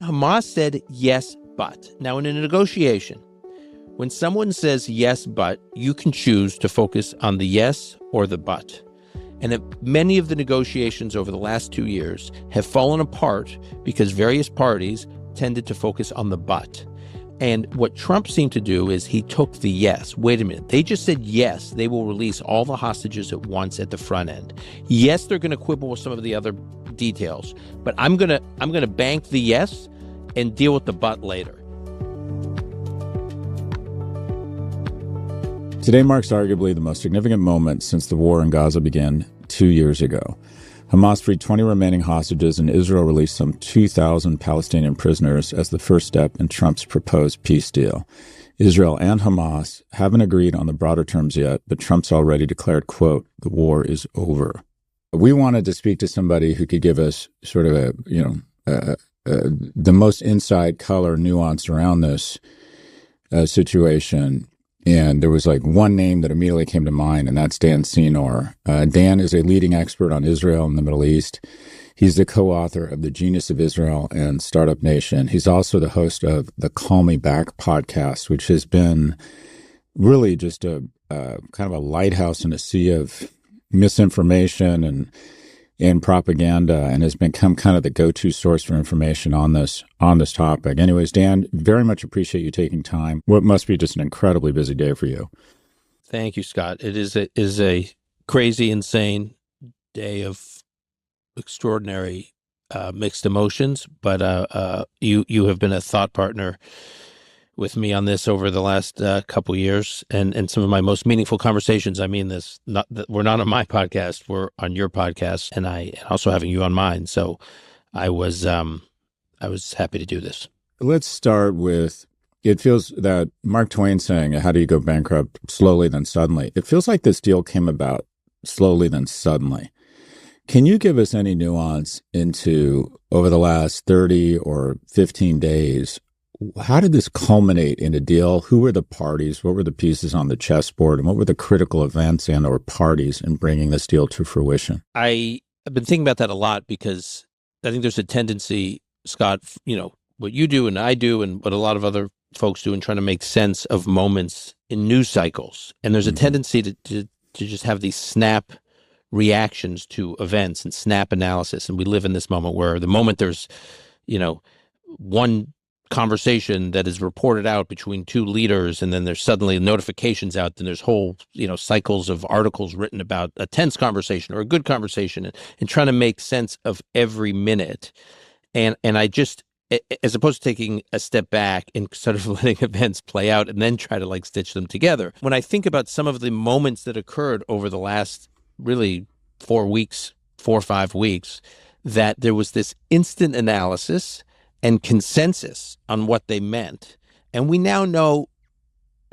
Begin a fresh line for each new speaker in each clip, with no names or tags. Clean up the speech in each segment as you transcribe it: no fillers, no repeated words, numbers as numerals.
Hamas said yes, but. Now, in a negotiation, when someone says yes, but, you can choose to focus on the yes or the but. And many of the negotiations over the last 2 years have fallen apart because various parties tended to focus on the but. And what Trump seemed to do is he took the yes. Wait a minute. They just said yes, they will release all the hostages at once at the front end. Yes, they're going to quibble with some of the other details, but I'm going to bank the yes and deal with the but later.
Today marks arguably the most significant moment since the war in Gaza began 2 years ago. Hamas freed 20 remaining hostages and Israel released some 2,000 Palestinian prisoners as the first step in Trump's proposed peace deal. Israel and Hamas haven't agreed on the broader terms yet, but Trump's already declared, quote, the war is over. We wanted to speak to somebody who could give us sort of the most inside color nuance around this situation. And there was like one name that immediately came to mind, and that's Dan Senor. Dan is a leading expert on Israel and the Middle East. He's the co-author of The Genius of Israel and Startup Nation. He's also the host of the Call Me Back podcast, which has been really just a kind of a lighthouse in a sea of misinformation and propaganda, and has become kind of the go-to source for information on this topic. Anyways, Dan, very much appreciate you taking time. What must be just an incredibly busy day for you.
Thank you, Scott. It is a crazy, insane day of extraordinary mixed emotions, but you have been a thought partner with me on this over the last couple years, and some of my most meaningful conversations. I mean this, not that we're not on my podcast, we're on your podcast, and also having you on mine. So I was happy to do this. Let's
start with, it feels that Mark Twain saying, how do you go bankrupt slowly then suddenly? It feels like this deal came about slowly then suddenly. Can you give us any nuance into, over the last 30 or 15 days, how did this culminate in a deal? Who were the parties? What were the pieces on the chessboard? And what were the critical events and or parties in bringing this deal to fruition?
I've been thinking about that a lot because I think there's a tendency, Scott, what you do and I do and what a lot of other folks do in trying to make sense of moments in news cycles. And there's a tendency to just have these snap reactions to events and snap analysis. And we live in this moment where the moment there's, one conversation that is reported out between two leaders, and then there's suddenly notifications out, then there's whole, cycles of articles written about a tense conversation or a good conversation, and trying to make sense of every minute. And I just, as opposed to taking a step back and sort of letting events play out and then try to stitch them together. When I think about some of the moments that occurred over the last really 4 or 5 weeks, that there was this instant analysis and consensus on what they meant. And we now know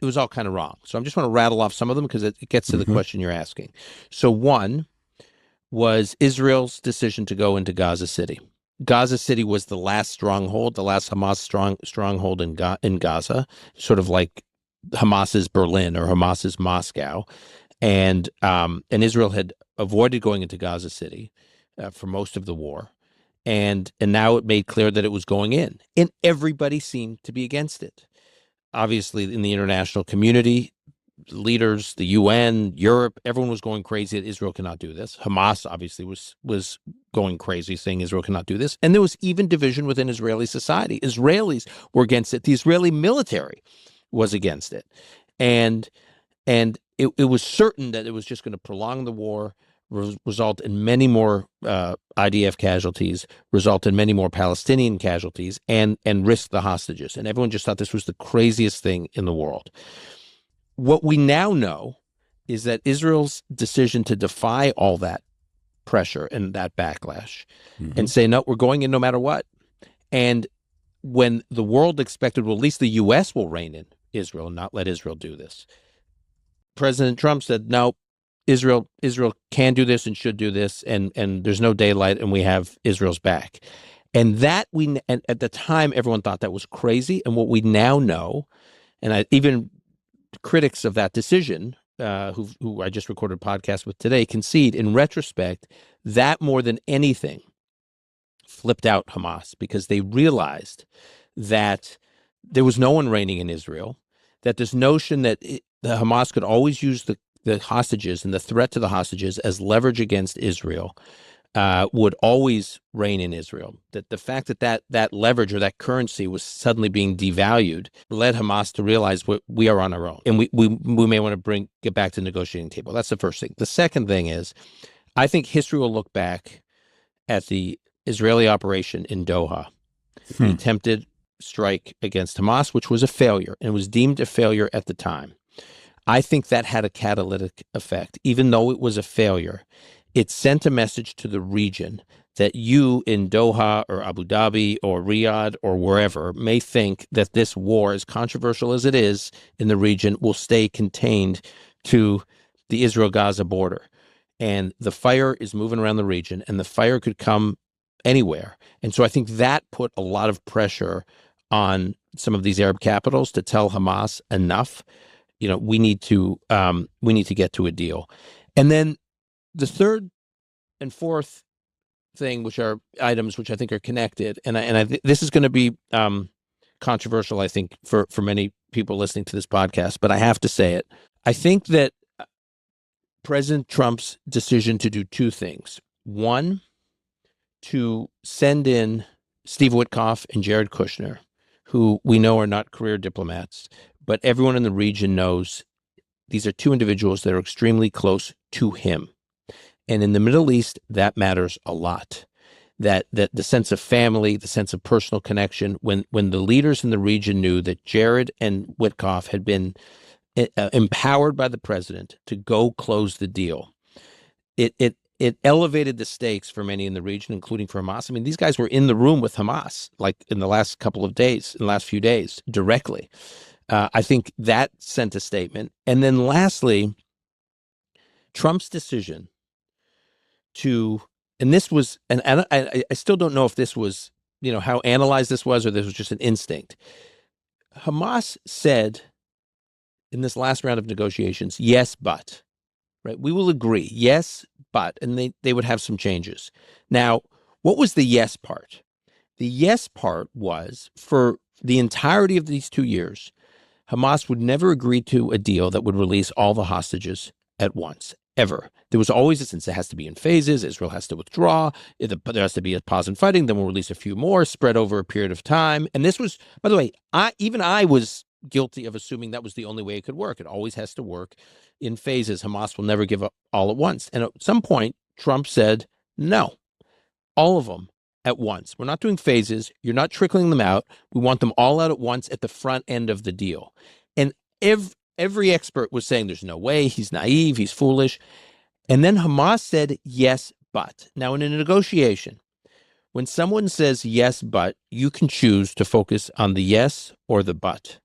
it was all kind of wrong. So I'm just want to rattle off some of them because it gets to the question you're asking. So one was Israel's decision to go into Gaza City. Gaza City was the last stronghold, the last Hamas stronghold in Gaza, sort of like Hamas's Berlin or Hamas's Moscow. And Israel had avoided going into Gaza City for most of the war. And now it made clear that it was going in, and everybody seemed to be against it. Obviously, in the international community, leaders, the UN, Europe, everyone was going crazy that Israel cannot do this. Hamas obviously was going crazy, saying Israel cannot do this. And there was even division within Israeli society. Israelis were against it. The Israeli military was against it. And it was certain that it was just going to prolong the war, result in many more IDF casualties, result in many more Palestinian casualties, and risk the hostages. And everyone just thought this was the craziest thing in the world. What we now know is that Israel's decision to defy all that pressure and that backlash and say, no, we're going in no matter what. And when the world expected, well, at least the U.S. will rein in Israel and not let Israel do this, President Trump said, no, Israel can do this and should do this, and there's no daylight, and we have Israel's back. And that and at the time, everyone thought that was crazy. And what we now know, and even critics of that decision, who I just recorded a podcast with today, concede in retrospect that more than anything flipped out Hamas because they realized that there was no one reigning in Israel, that this notion that the Hamas could always use the hostages and the threat to the hostages as leverage against Israel would always reign in Israel. That the fact that leverage or that currency was suddenly being devalued led Hamas to realize we are on our own, and we may want to get back to the negotiating table. That's the first thing. The second thing is, I think history will look back at the Israeli operation in Doha, the attempted strike against Hamas, which was a failure and was deemed a failure at the time. I think that had a catalytic effect. Even though it was a failure, it sent a message to the region that you in Doha or Abu Dhabi or Riyadh or wherever may think that this war, as controversial as it is in the region, will stay contained to the Israel-Gaza border. And the fire is moving around the region, and the fire could come anywhere. And so I think that put a lot of pressure on some of these Arab capitals to tell Hamas enough. We need to get to a deal. And then the third and fourth thing, which are items which I think are connected, this is going to be controversial, I think, for many people listening to this podcast, but I have to say it. I think that President Trump's decision to do two things. One, to send in Steve Witkoff and Jared Kushner, who we know are not career diplomats, but everyone in the region knows these are two individuals that are extremely close to him. And in the Middle East, that matters a lot. That the sense of family, the sense of personal connection, when the leaders in the region knew that Jared and Witkoff had been empowered by the president to go close the deal, it elevated the stakes for many in the region, including for Hamas. I mean, these guys were in the room with Hamas, like in the last few days, directly. I think that sent a statement. And then lastly, Trump's decision to, and this was, and I still don't know if this was, how analyzed this was, or this was just an instinct. Hamas said in this last round of negotiations, yes, but, right? We will agree, yes, but, and they would have some changes. Now, what was the yes part? The yes part was, for the entirety of these 2 years, Hamas would never agree to a deal that would release all the hostages at once, ever. There was always this, it has to be in phases. Israel has to withdraw. There has to be a pause in fighting. Then we'll release a few more, spread over a period of time. And this was, by the way, I was guilty of assuming that was the only way it could work. It always has to work in phases. Hamas will never give up all at once. And at some point, Trump said, no, all of them at once. We're not doing phases. You're not trickling them out. We want them all out at once at the front end of the deal. And every expert was saying there's no way. He's naive. He's foolish. And then Hamas said, yes, but. Now, in a negotiation, when someone says yes, but, you can choose to focus on the yes or the but.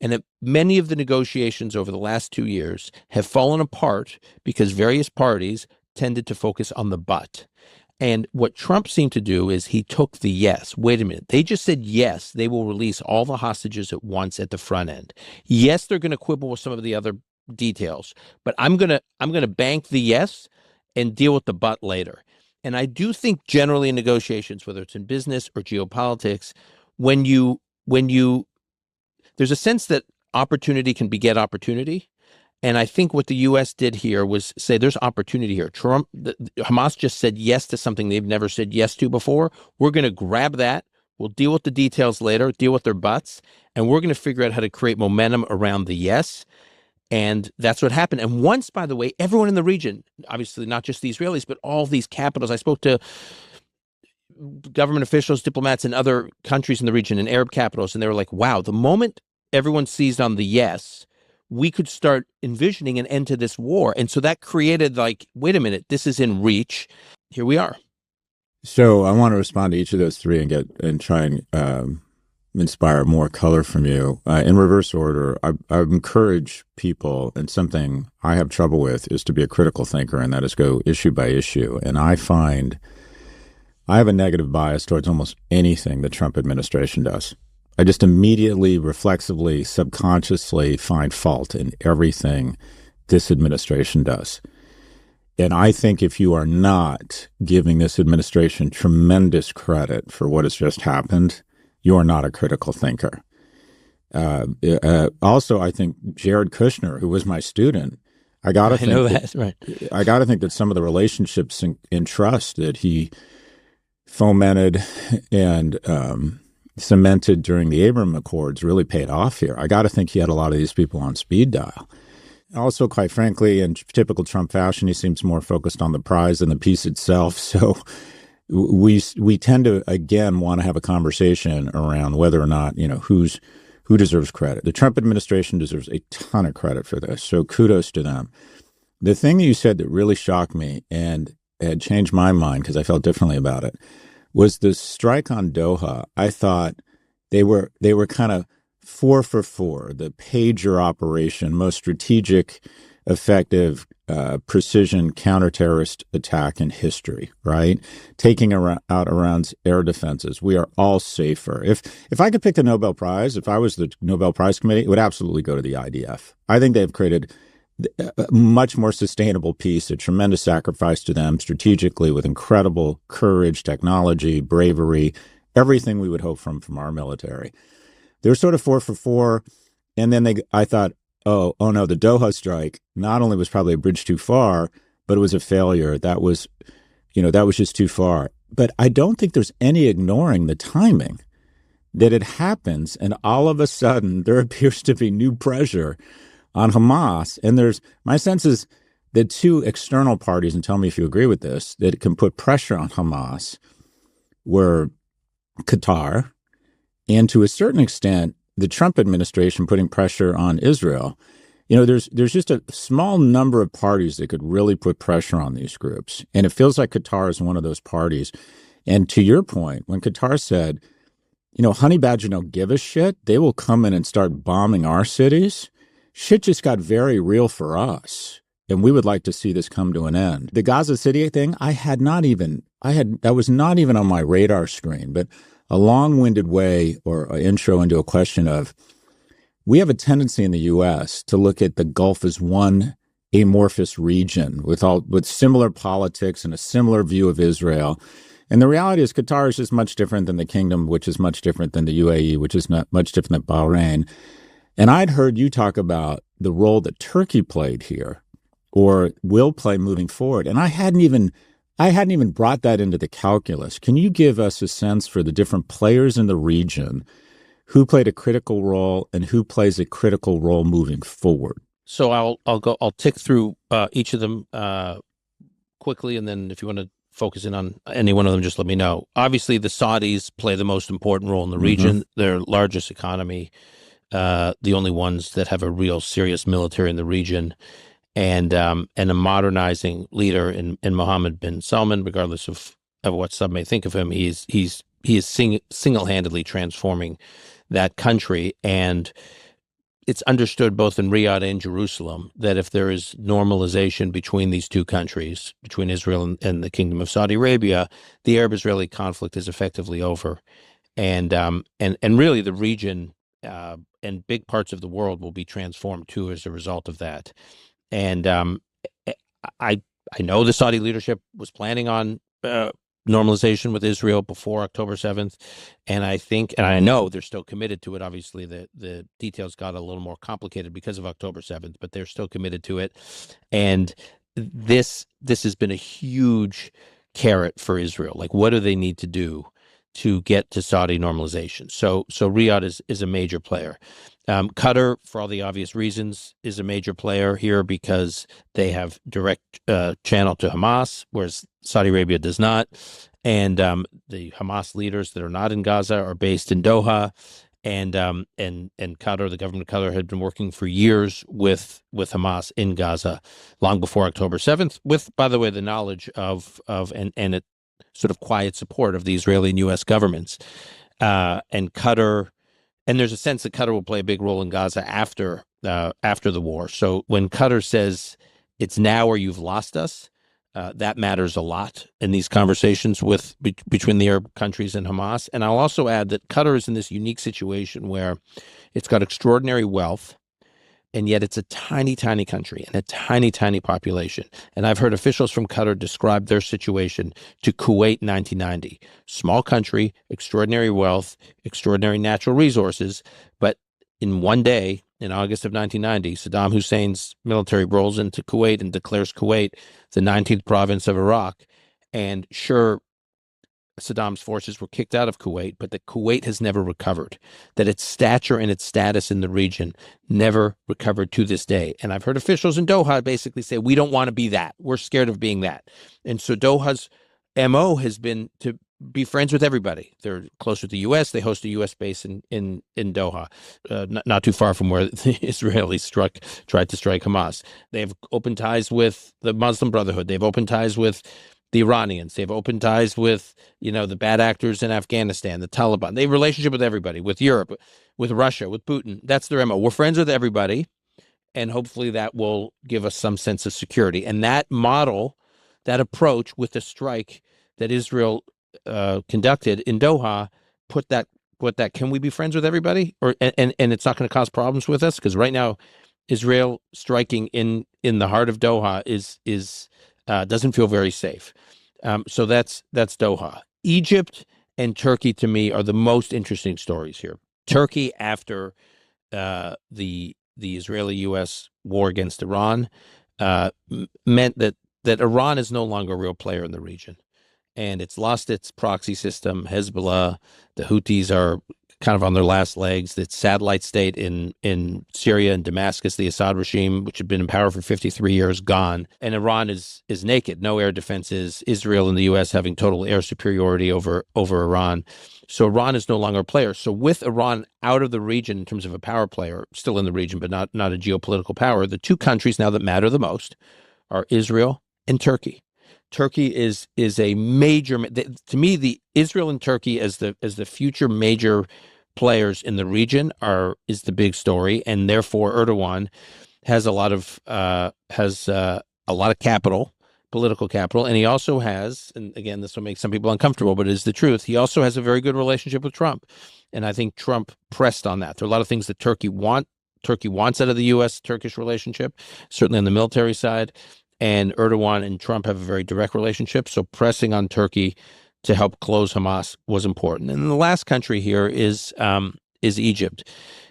And many of the negotiations over the last 2 years have fallen apart because various parties tended to focus on the but. And what Trump seemed to do is he took the yes. Wait a minute. They just said, yes, they will release all the hostages at once at the front end. Yes, they're going to quibble with some of the other details, but I'm going to bank the yes and deal with the but later. And I do think generally in negotiations, whether it's in business or geopolitics, when you there's a sense that opportunity can beget opportunity. And I think what the U.S. did here was say there's opportunity here. Hamas just said yes to something they've never said yes to before. We're going to grab that. We'll deal with the details later, deal with their buts, and we're going to figure out how to create momentum around the yes. And that's what happened. And once, by the way, everyone in the region, obviously not just the Israelis, but all these capitals, I spoke to government officials, diplomats in other countries in the region, in Arab capitals, and they were like, wow, the moment everyone seized on the yes, we could start envisioning an end to this war. And so that created like, wait a minute, this is in reach. Here we are.
So I want to respond to each of those three and try and inspire more color from you. In reverse order, I encourage people, and something I have trouble with is to be a critical thinker, and that is go issue by issue. And I find I have a negative bias towards almost anything the Trump administration does. I just immediately, reflexively, subconsciously find fault in everything this administration does. And I think if you are not giving this administration tremendous credit for what has just happened, you are not a critical thinker. Also, I think Jared Kushner, who was my student, I got to think
know that, right.
I got to think that some of the relationships in trust that he fomented and cemented during the Abraham Accords really paid off here. I got to think he had a lot of these people on speed dial. Also, quite frankly, in typical Trump fashion, he seems more focused on the prize than the peace itself. So we tend to, again, want to have a conversation around whether or not, who deserves credit. The Trump administration deserves a ton of credit for this. So kudos to them. The thing that you said that really shocked me and had changed my mind because I felt differently about it was the strike on Doha. I thought they were kind of 4 for 4, the pager operation, most strategic, effective, precision counterterrorist attack in history, right? Taking out Iran's air defenses. We are all safer. If I could pick the Nobel Prize, if I was the Nobel Prize Committee, it would absolutely go to the IDF. I think they've created a much more sustainable peace, a tremendous sacrifice to them strategically with incredible courage, technology, bravery, everything we would hope from our military. They were sort of 4 for 4. And then I thought, oh no, the Doha strike not only was probably a bridge too far, but it was a failure. That was just too far. But I don't think there's any ignoring the timing that it happens. And all of a sudden there appears to be new pressure on Hamas. And my sense is that 2 external parties, and tell me if you agree with this, that can put pressure on Hamas were Qatar, and to a certain extent, the Trump administration putting pressure on Israel. There's just a small number of parties that could really put pressure on these groups. And it feels like Qatar is one of those parties. And to your point, when Qatar said, Honey Badger don't give a shit, they will come in and start bombing our cities, shit just got very real for us. And we would like to see this come to an end. The Gaza City thing, that was not even on my radar screen, but a long-winded way or an intro into a question of, we have a tendency in the U.S. to look at the Gulf as one amorphous region with similar politics and a similar view of Israel. And the reality is Qatar is just much different than the kingdom, which is much different than the UAE, which is not much different than Bahrain. And I'd heard you talk about the role that Turkey played here or will play moving forward. And I hadn't even brought that into the calculus. Can you give us a sense for the different players in the region, who played a critical role and who plays a critical role moving forward?
So I'll tick through each of them quickly, and then if you want to focus in on any one of them, just let me know. Obviously, the Saudis play the most important role in the region. Mm-hmm. Their largest economy, the only ones that have a real serious military in the region. And a modernizing leader in Mohammed bin Salman, regardless of what some may think of him, he is single-handedly transforming that country. And it's understood both in Riyadh and Jerusalem that if there is normalization between these 2 countries, between Israel and the Kingdom of Saudi Arabia, the Arab-Israeli conflict is effectively over. And really the region and big parts of the world will be transformed too as a result of that. And I know the Saudi leadership was planning on normalization with Israel before October 7th. And I know they're still committed to it. Obviously, the details got a little more complicated because of October 7th, but they're still committed to it. And this has been a huge carrot for Israel. Like, what do they need to do to get to Saudi normalization? So Riyadh is a major player. Qatar, for all the obvious reasons, is a major player here because they have direct channel to Hamas, whereas Saudi Arabia does not. And the Hamas leaders that are not in Gaza are based in Doha. And Qatar, the government of Qatar, had been working for years with Hamas in Gaza, long before October 7th, with, by the way, the knowledge of and it sort of quiet support of the Israeli and U.S. governments. And Qatar. And there's a sense that Qatar will play a big role in Gaza after the war. So when Qatar says it's now or you've lost us, that matters a lot in these conversations between the Arab countries and Hamas. And I'll also add that Qatar is in this unique situation where it's got extraordinary wealth, And yet it's a tiny, tiny country and a tiny, tiny population. And I've heard officials from Qatar describe their situation to Kuwait in 1990. Small country, extraordinary wealth, extraordinary natural resources. But in one day, in August of 1990, Saddam Hussein's military rolls into Kuwait and declares Kuwait the 19th province of Iraq. And sure, Saddam's forces were kicked out of Kuwait, but that Kuwait has never recovered, that its stature and its status in the region never recovered to this day. And I've heard officials in Doha basically say, we don't want to be that. We're scared of being that. And so Doha's MO has been to be friends with everybody. They're close with the U.S. They host a U.S. base in Doha, not too far from where the Israelis tried to strike Hamas. They have open ties with the Muslim Brotherhood. They have open ties with the Iranians. They have open ties with, the bad actors in Afghanistan, the Taliban. They have a relationship with everybody, with Europe, with Russia, with Putin. That's their MO. We're friends with everybody, and hopefully that will give us some sense of security. And that model, that approach with the strike that Israel conducted in Doha, put that. Can we be friends with everybody, or and it's not going to cause problems with us? Because right now, Israel striking in the heart of Doha is doesn't feel very safe. So that's Doha. Egypt and Turkey, to me, are the most interesting stories here. Turkey, after the Israeli-U.S. war against Iran, meant that Iran is no longer a real player in the region. And it's lost its proxy system. Hezbollah, the Houthis are kind of on their last legs. The satellite state in Syria and Damascus, the Assad regime, which had been in power for 53 years, gone. And Iran is naked, no air defenses. Israel and the U.S. having total air superiority over Iran. So Iran is no longer a player. So with Iran out of the region in terms of a power player, still in the region, but not a geopolitical power, the two countries now that matter the most are Israel and Turkey. Turkey is a major, to me, the Israel and Turkey as the future major players in the region is the big story, and therefore Erdogan has a lot of capital, political capital, and he also has, and again, this will make some people uncomfortable, but it is the truth. He also has a very good relationship with Trump, and I think Trump pressed on that. There are a lot of things that Turkey wants out of the U.S.-Turkish relationship, certainly on the military side. And Erdogan and Trump have a very direct relationship. So pressing on Turkey to help close Hamas was important. And the last country here is Egypt,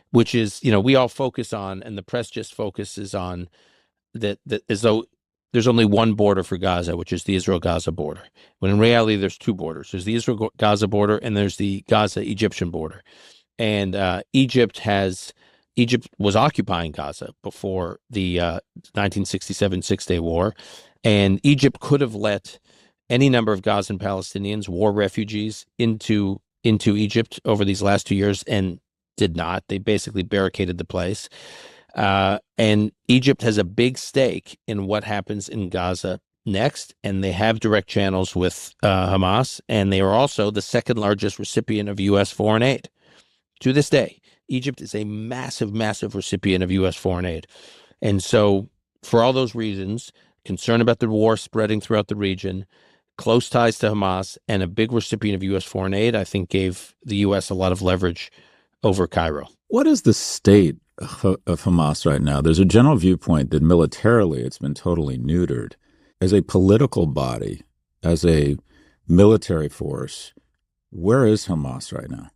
which is, we all focus on, and the press just focuses on that as though there's only one border for Gaza, which is the Israel-Gaza border. When in reality, there's two borders. There's the Israel-Gaza border and there's the Gaza-Egyptian border. And Egypt was occupying Gaza before the 1967 Six-Day War, and Egypt could have let any number of Gazan Palestinians, war refugees, into Egypt over these last 2 years, and did not. They basically barricaded the place. And Egypt has a big stake in what happens in Gaza next, and they have direct channels with Hamas, and they are also the second largest recipient of U.S. foreign aid to this day. Egypt is a massive, massive recipient of U.S. foreign aid. And so for all those reasons, concern about the war spreading throughout the region, close ties to Hamas, and a big recipient of U.S. foreign aid, I think gave the U.S. a lot of leverage over Cairo.
What is the state of Hamas right now? There's a general viewpoint that militarily it's been totally neutered. As a political body, as a military force, where is Hamas right now?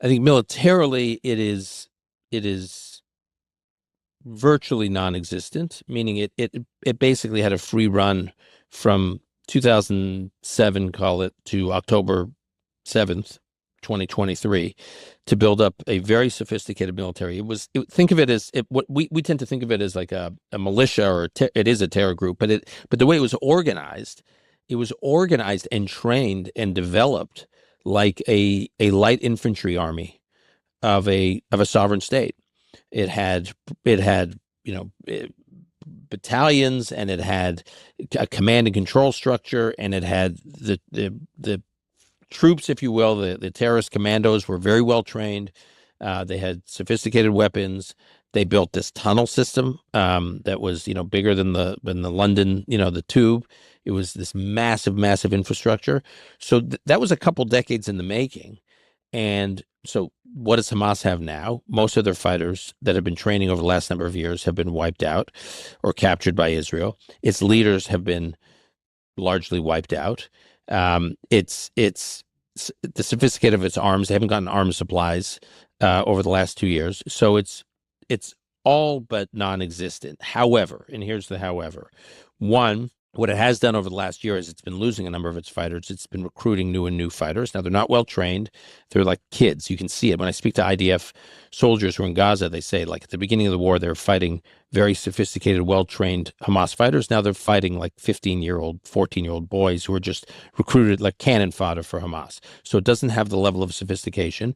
I think militarily it is virtually non-existent, meaning it basically had a free run from 2007, call it, to October 7th, 2023, to build up a very sophisticated military. Think of it as what we tend to think of it as like a militia, or it is a terror group, but the way it was organized and trained and developed like a light infantry army of a sovereign state. It had battalions, and it had a command and control structure, and it had the troops, if you will, the terrorist commandos were very well trained. They had sophisticated weapons. They built this tunnel system that was bigger than the London the tube. It was this massive, massive infrastructure. So that was a couple decades in the making. And so what does Hamas have now? Most of their fighters that have been training over the last number of years have been wiped out or captured by Israel. Its leaders have been largely wiped out. It's the sophisticated of its arms. They haven't gotten arms supplies over the last 2 years, so it's all but non-existent. However, and here's the however: one, what it has done over the last year is it's been losing a number of its fighters. It's been recruiting new fighters. Now, they're not well trained. They're like kids. You can see it. When I speak to IDF soldiers who are in Gaza, they say, like, at the beginning of the war, they're fighting very sophisticated, well-trained Hamas fighters. Now they're fighting like 15-year-old, 14-year-old boys who are just recruited like cannon fodder for Hamas. So it doesn't have the level of sophistication.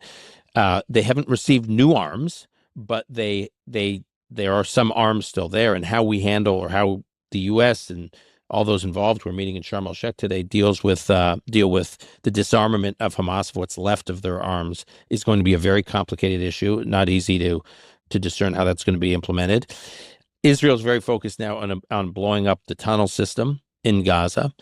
They haven't received new arms, but there are some arms still there. And how we handle, or how the U.S. and all those involved who are meeting in Sharm el Sheikh today deal with the disarmament of Hamas, of what's left of their arms, is going to be a very complicated issue. Not easy to discern how that's going to be implemented. Israel's very focused now on blowing up the tunnel system in Gaza.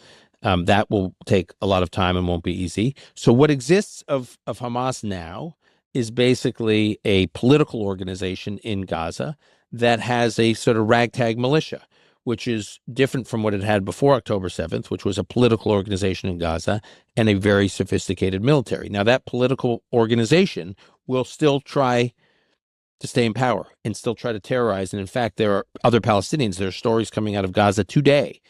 That will take a lot of time and won't be easy. So what exists of Hamas now is basically a political organization in Gaza that has a sort of ragtag militia, which is different from what it had before October 7th, which was a political organization in Gaza and a very sophisticated military. Now, that political organization will still try to stay in power and still try to terrorize. And in fact, there are other Palestinians. There are stories coming out of Gaza today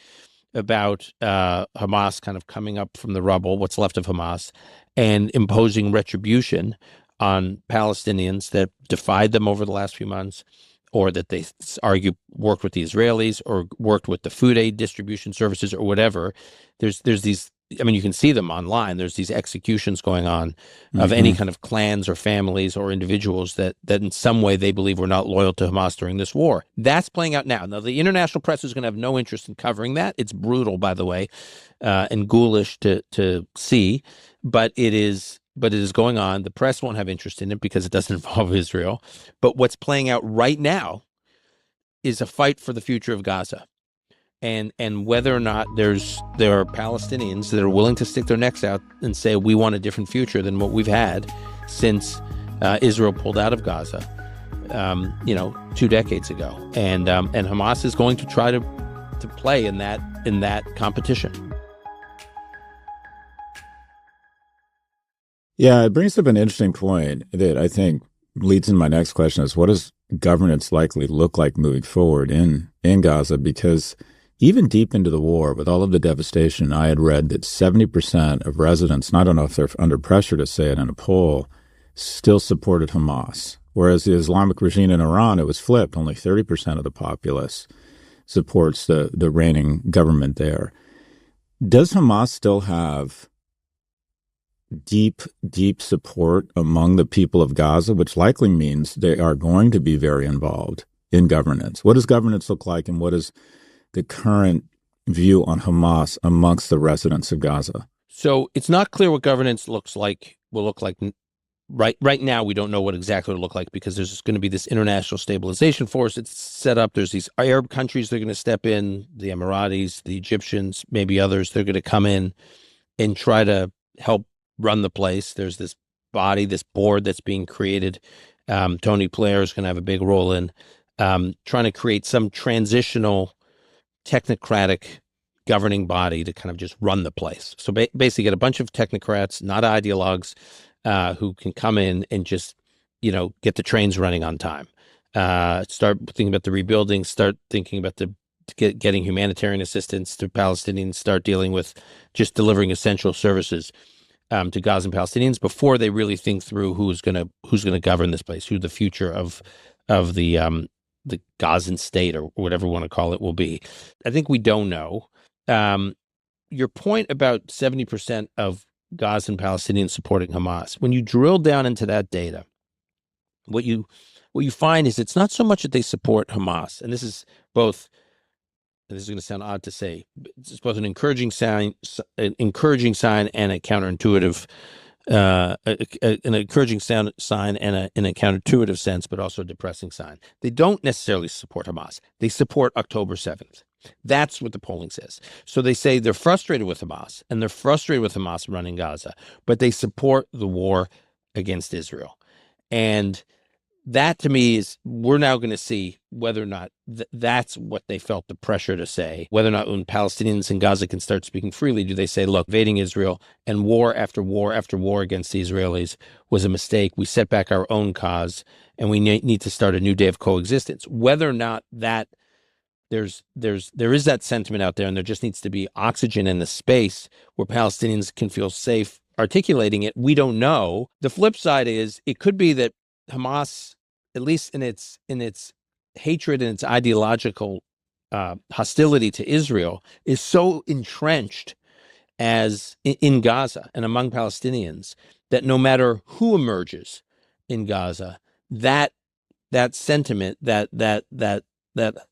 about Hamas kind of coming up from the rubble, what's left of Hamas, and imposing retribution on Palestinians that defied them over the last few months, or that they argue worked with the Israelis or worked with the food aid distribution services or whatever. There's these, I mean, you can see them online. There's these executions going on of any kind of clans or families or individuals that in some way they believe were not loyal to Hamas during this war. That's playing out now. Now, the international press is going to have no interest in covering that. It's brutal, by the way, and ghoulish to see, but it is going on. The press won't have interest in it because it doesn't involve Israel. But what's playing out right now is a fight for the future of Gaza. And whether or not there are Palestinians that are willing to stick their necks out and say, we want a different future than what we've had since Israel pulled out of Gaza, 2 decades ago. And Hamas is going to try to play in that competition.
Yeah, it brings up an interesting point that I think leads into my next question is, what does governance likely look like moving forward in Gaza? Because even deep into the war, with all of the devastation, I had read that 70% of residents, and I don't know if they're under pressure to say it in a poll, still supported Hamas. Whereas the Islamic regime in Iran, it was flipped. Only 30% of the populace supports the reigning government there. Does Hamas still have deep support among the people of Gaza, which likely means they are going to be very involved in governance? What does governance look like, and what is the current view on Hamas amongst the residents of Gaza?
So it's not clear what governance will look like. Right now, we don't know what exactly it'll look like, because there's going to be this international stabilization force that's set up. There's these Arab countries that are going to step in, the Emiratis, the Egyptians, maybe others. They're going to come in and try to help run the place. There's this body, this board that's being created. Tony Blair is going to have a big role in trying to create some transitional technocratic governing body to kind of just run the place. So basically get a bunch of technocrats, not ideologues, who can come in and just, get the trains running on time. Start thinking about the rebuilding, start thinking about getting humanitarian assistance to Palestinians, start dealing with just delivering essential services to Gazan Palestinians before they really think through who's going to govern this place, who the future of the Gazan state, or whatever we want to call it, will be. I think we don't know. Your point about 70% of Gazan Palestinians supporting Hamas, when you drill down into that data, what you find is it's not so much that they support Hamas, and this is both. And this is going to sound odd to say, but it's both an encouraging sign and a counterintuitive, an encouraging sign and in a counterintuitive sense, but also a depressing sign. They don't necessarily support Hamas. They support October 7th. That's what the polling says. So they say they're frustrated with Hamas, and they're frustrated with Hamas running Gaza, but they support the war against Israel. And that to me is, we're now going to see whether or not that's what they felt the pressure to say, whether or not when Palestinians in Gaza can start speaking freely, do they say, look, invading Israel and war after war after war against the Israelis was a mistake. We set back our own cause and we need to start a new day of coexistence. Whether or not that there is that sentiment out there, and there just needs to be oxygen in the space where Palestinians can feel safe articulating it. We don't know. The flip side is it could be that Hamas, at least in its hatred and its ideological hostility to Israel, is so entrenched as in Gaza and among Palestinians that no matter who emerges in Gaza, that sentiment, that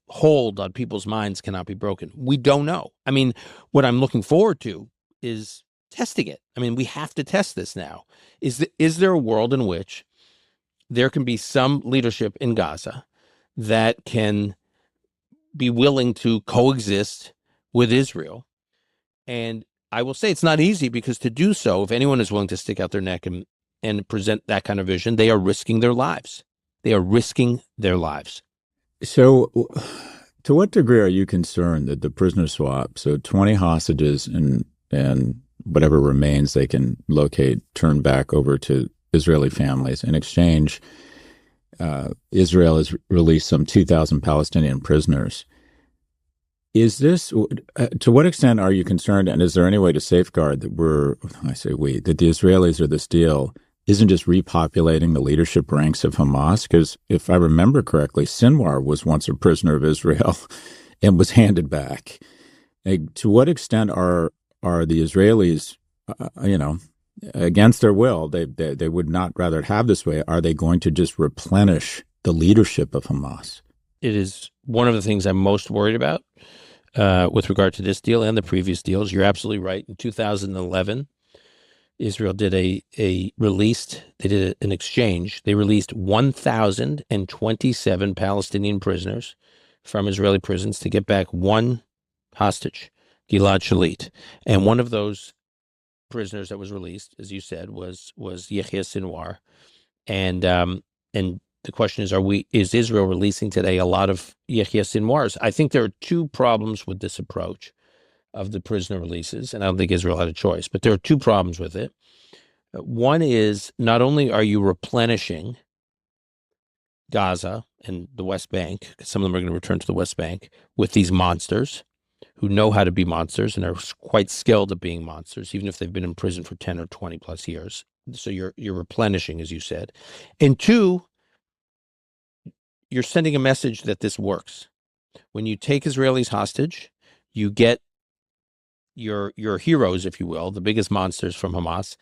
hold on people's minds cannot be broken. We don't know. I mean, what I'm looking forward to is testing it. I mean, we have to test this now. Is there a world in which there can be some leadership in Gaza that can be willing to coexist with Israel? And I will say it's not easy, because to do so, if anyone is willing to stick out their neck and present that kind of vision, they are risking their lives. They are risking their lives.
So to what degree are you concerned that the prisoner swap, so 20 hostages and whatever remains they can locate, turn back over to Israeli families? In exchange, Israel has released some 2,000 Palestinian prisoners. Is this, to what extent are you concerned, and is there any way to safeguard that that the Israelis or this deal isn't just repopulating the leadership ranks of Hamas? Because if I remember correctly, Sinwar was once a prisoner of Israel and was handed back. To what extent are the Israelis, against their will, they would not rather have this way, are they going to just replenish the leadership of Hamas?
It is one of the things I'm most worried about with regard to this deal and the previous deals. You're absolutely right. In 2011, Israel did an exchange. They released 1,027 Palestinian prisoners from Israeli prisons to get back one hostage, Gilad Shalit. And one of those prisoners that was released, as you said, was Yehia Sinwar. And the question is Israel releasing today a lot of Yehia Sinwars? I think there are two problems with this approach of the prisoner releases, and I don't think Israel had a choice, but there are two problems with it. One is, not only are you replenishing Gaza and the West Bank, because some of them are going to return to the West Bank, with these monsters who know how to be monsters and are quite skilled at being monsters, even if they've been in prison for 10 or 20 plus years. So you're replenishing, as you said. And two, you're sending a message that this works. When you take Israelis hostage, you get your heroes, if you will, the biggest monsters from Hamas,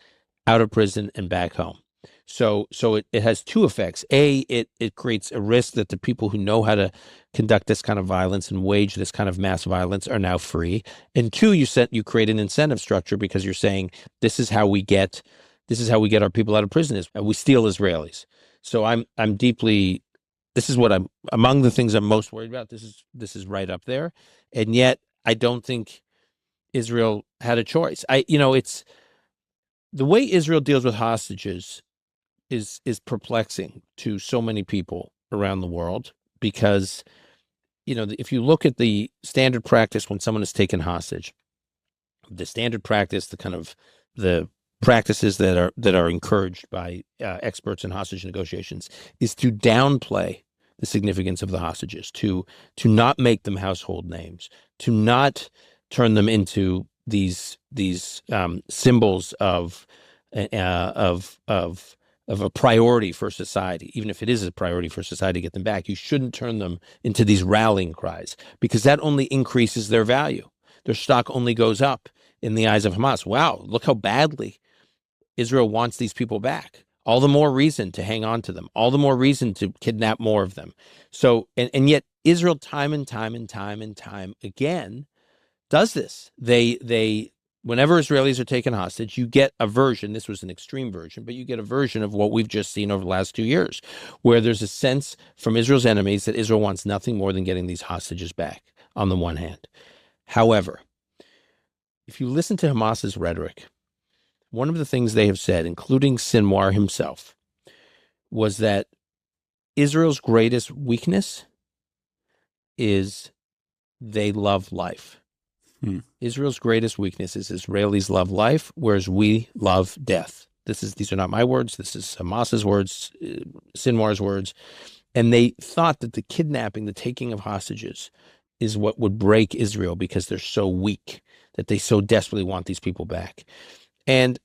out of prison and back home. So it has two effects. A, it creates a risk that the people who know how to conduct this kind of violence and wage this kind of mass violence are now free. And two, you create an incentive structure, because you're saying this is how we get our people out of prison. We steal Israelis. So this is what I'm among the things I'm most worried about. This is right up there. And yet I don't think Israel had a choice. It's the way Israel deals with hostages is perplexing to so many people around the world, because if you look at the standard practice when someone is taken hostage, the standard practice, the practices that are encouraged by experts in hostage negotiations, is to downplay the significance of the hostages, to not make them household names, to not turn them into these symbols of a priority for society. Even if it is a priority for society to get them back, you shouldn't turn them into these rallying cries, because that only increases their value. Their stock only goes up in the eyes of Hamas. Wow, look how badly Israel wants these people back. All the more reason to hang on to them. All the more reason to kidnap more of them. So, and yet Israel, time and time again, does this. They whenever Israelis are taken hostage, you get a version. This was an extreme version, but you get a version of what we've just seen over the last 2 years, where there's a sense from Israel's enemies that Israel wants nothing more than getting these hostages back, on the one hand. However, if you listen to Hamas's rhetoric, one of the things they have said, including Sinwar himself, was that Israel's greatest weakness is they love life. Israel's greatest weakness is Israelis love life, whereas we love death. These are not my words. This is Hamas's words, Sinwar's words. And they thought that the kidnapping, the taking of hostages, is what would break Israel because they're so weak, that they so desperately want these people back. And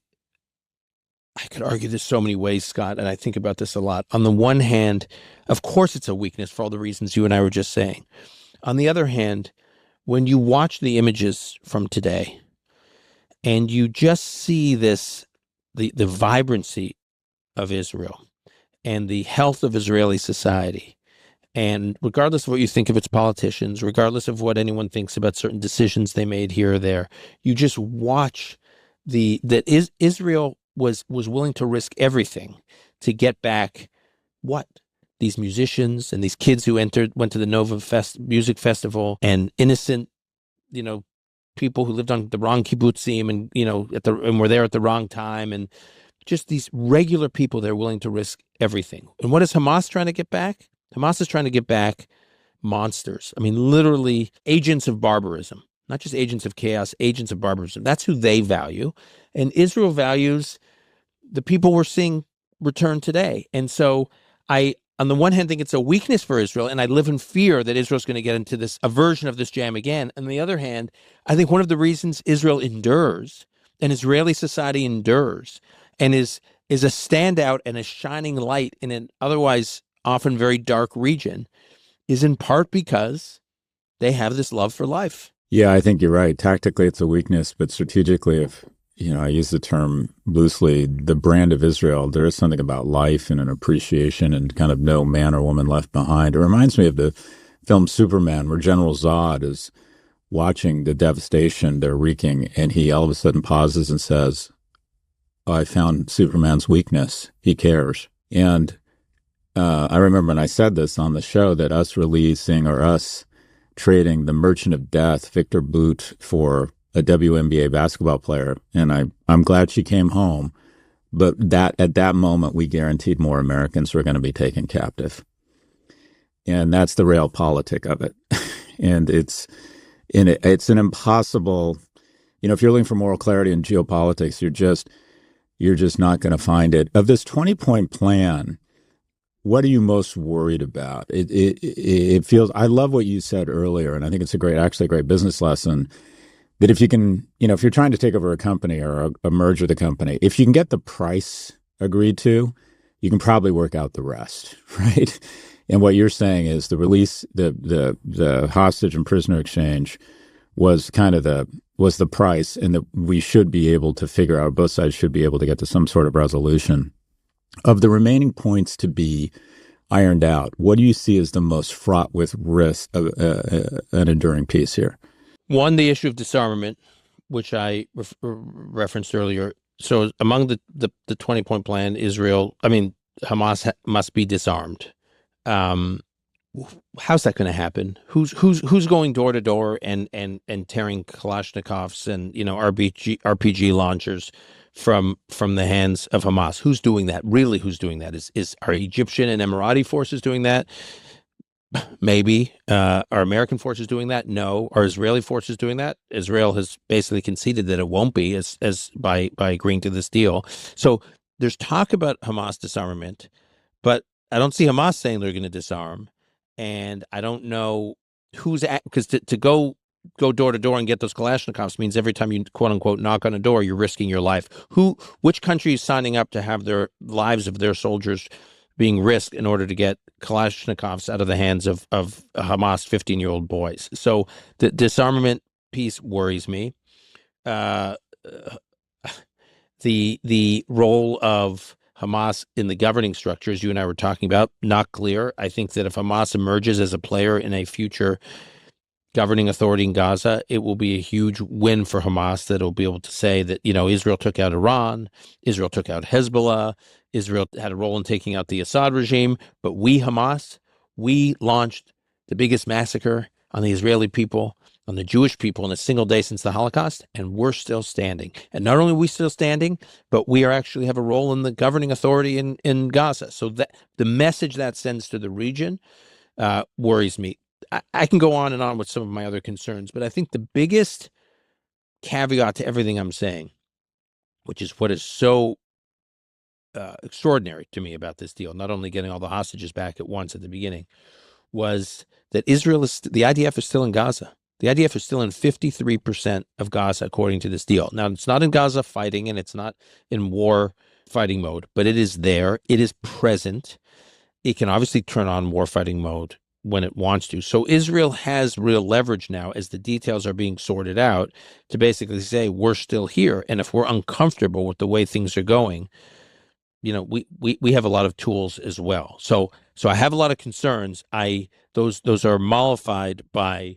I could argue this so many ways, Scott, and I think about this a lot. On the one hand, of course it's a weakness for all the reasons you and I were just saying. On the other hand, when you watch the images from today and you just see this, the vibrancy of Israel and the health of Israeli society, and regardless of what you think of its politicians, regardless of what anyone thinks about certain decisions they made here or there, you just watch Israel was willing to risk everything to get back what? These musicians and these kids who went to the Nova Music Festival, and innocent, people who lived on the wrong kibbutzim and, and were there at the wrong time, and just these regular people that are willing to risk everything. And what is Hamas trying to get back? Hamas is trying to get back monsters. I mean, literally agents of barbarism, not just agents of chaos, agents of barbarism. That's who they value. And Israel values the people we're seeing return today. And so I, on the one hand, think it's a weakness for Israel, and I live in fear that Israel's going to get into a version of this jam again. On the other hand, I think one of the reasons Israel endures and Israeli society endures and is a standout and a shining light in an otherwise often very dark region is in part because they have this love for life.
Yeah, I think you're right. Tactically, it's a weakness, but strategically, if I use the term loosely, the brand of Israel, there is something about life and an appreciation and kind of no man or woman left behind. It reminds me of the film Superman, where General Zod is watching the devastation they're wreaking, and he all of a sudden pauses and says, I found Superman's weakness. He cares. And I remember when I said this on the show that us trading the Merchant of Death, Victor Boot, for a WNBA basketball player, and I'm glad she came home, but that at that moment we guaranteed more Americans were going to be taken captive, and that's the realpolitik of it. And it's an impossible, if you're looking for moral clarity in geopolitics, you're just not going to find it. Of this 20-point plan, what are you most worried about? It feels, I love what you said earlier, and I think it's actually a great business lesson, that if you can, if you're trying to take over a company or a merge with a company, if you can get the price agreed to, you can probably work out the rest, right? And what you're saying is the release, the hostage and prisoner exchange was was the price, and that we should be able to figure out, both sides should be able to get to some sort of resolution. Of the remaining points to be ironed out, what do you see as the most fraught with risk of an enduring peace here?
One, the issue of disarmament, which I referenced earlier. So among the 20-point plan, Hamas must be disarmed. How's that going to happen? Who's going door to door and tearing Kalashnikovs and RPG launchers from the hands of Hamas? Who's doing that? Really, who's doing that? Are Egyptian and Emirati forces doing that? Maybe. Are American forces doing that? No. Are Israeli forces doing that? Israel has basically conceded that it won't be as by agreeing to this deal. So there's talk about Hamas disarmament, but I don't see Hamas saying they're going to disarm. And I don't know because to go door to door and get those Kalashnikovs means every time you quote unquote knock on a door, you're risking your life. Which country is signing up to have their lives of their soldiers being risked in order to get Kalashnikovs out of the hands of Hamas 15-year-old boys? So the disarmament piece worries me. The role of Hamas in the governing structures you and I were talking about, not clear. I think that if Hamas emerges as a player in a future governing authority in Gaza, it will be a huge win for Hamas that will be able to say that, Israel took out Iran, Israel took out Hezbollah, Israel had a role in taking out the Assad regime, but we, Hamas, we launched the biggest massacre on the Israeli people on the Jewish people in a single day since the Holocaust, and we're still standing. And not only are we still standing, but we are actually have a role in the governing authority in Gaza. So that the message that sends to the region worries me. I can go on and on with some of my other concerns, but I think the biggest caveat to everything I'm saying, which is what is so extraordinary to me about this deal, not only getting all the hostages back at once at the beginning, was that the IDF is still in Gaza. The IDF is still in 53% of Gaza, according to this deal. Now, it's not in Gaza fighting, and it's not in war fighting mode, but it is there. It is present. It can obviously turn on war fighting mode when it wants to. So Israel has real leverage now as the details are being sorted out to basically say, we're still here. And if we're uncomfortable with the way things are going, we have a lot of tools as well. So I have a lot of concerns. Those are mollified by,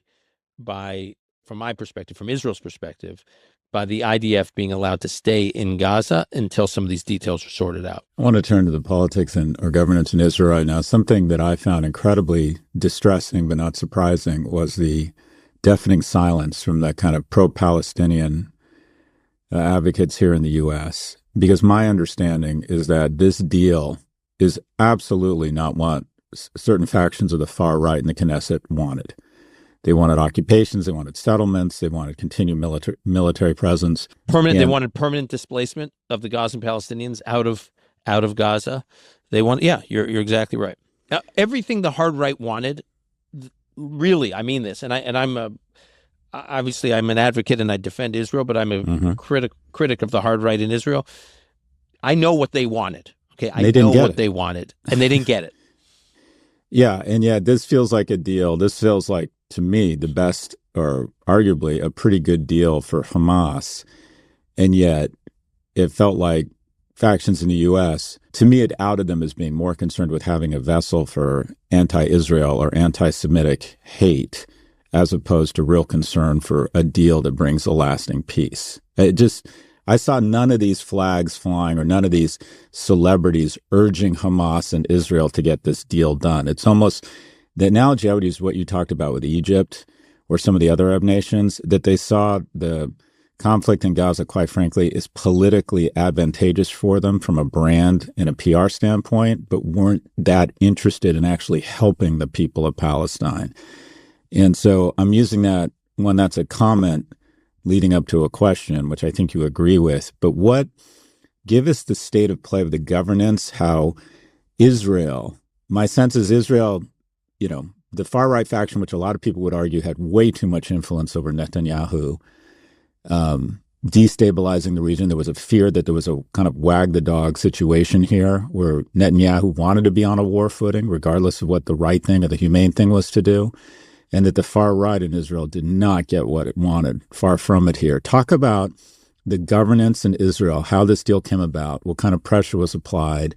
from my perspective, from Israel's perspective, by the IDF being allowed to stay in Gaza until some of these details are sorted out.
I want to turn to the politics or governance in Israel right now. Something that I found incredibly distressing but not surprising was the deafening silence from the kind of pro-Palestinian advocates here in the U.S., because my understanding is that this deal is absolutely not what certain factions of the far right in the Knesset wanted. They wanted occupations, they wanted settlements, they wanted continued military presence.
They wanted permanent displacement of the Gazan Palestinians out of Gaza. They want, you're exactly right. Now, everything the hard right wanted, really, I mean this, and I'm obviously I'm an advocate and I defend Israel, but I'm a critic of the hard right in Israel. I know what they wanted. Okay, I know what they wanted, and they didn't get it.
Yeah, and this feels like a deal. This feels like, to me, the best, or arguably a pretty good deal for Hamas. And yet it felt like factions in the U.S., to me, it outed them as being more concerned with having a vessel for anti-Israel or anti-Semitic hate, as opposed to real concern for a deal that brings a lasting peace. I saw none of these flags flying or none of these celebrities urging Hamas and Israel to get this deal done. It's almost, the analogy I would use is what you talked about with Egypt or some of the other Arab nations, that they saw the conflict in Gaza, quite frankly, is politically advantageous for them from a brand and a PR standpoint, but weren't that interested in actually helping the people of Palestine. And so I'm using that one, that's a comment leading up to a question, which I think you agree with. But give us the state of play of the governance, how Israel, my sense is Israel, the far right faction, which a lot of people would argue had way too much influence over Netanyahu, destabilizing the region. There was a fear that there was a kind of wag the dog situation here where Netanyahu wanted to be on a war footing, regardless of what the right thing or the humane thing was to do, and that the far right in Israel did not get what it wanted. Far from it here. Talk about the governance in Israel, how this deal came about, what kind of pressure was applied,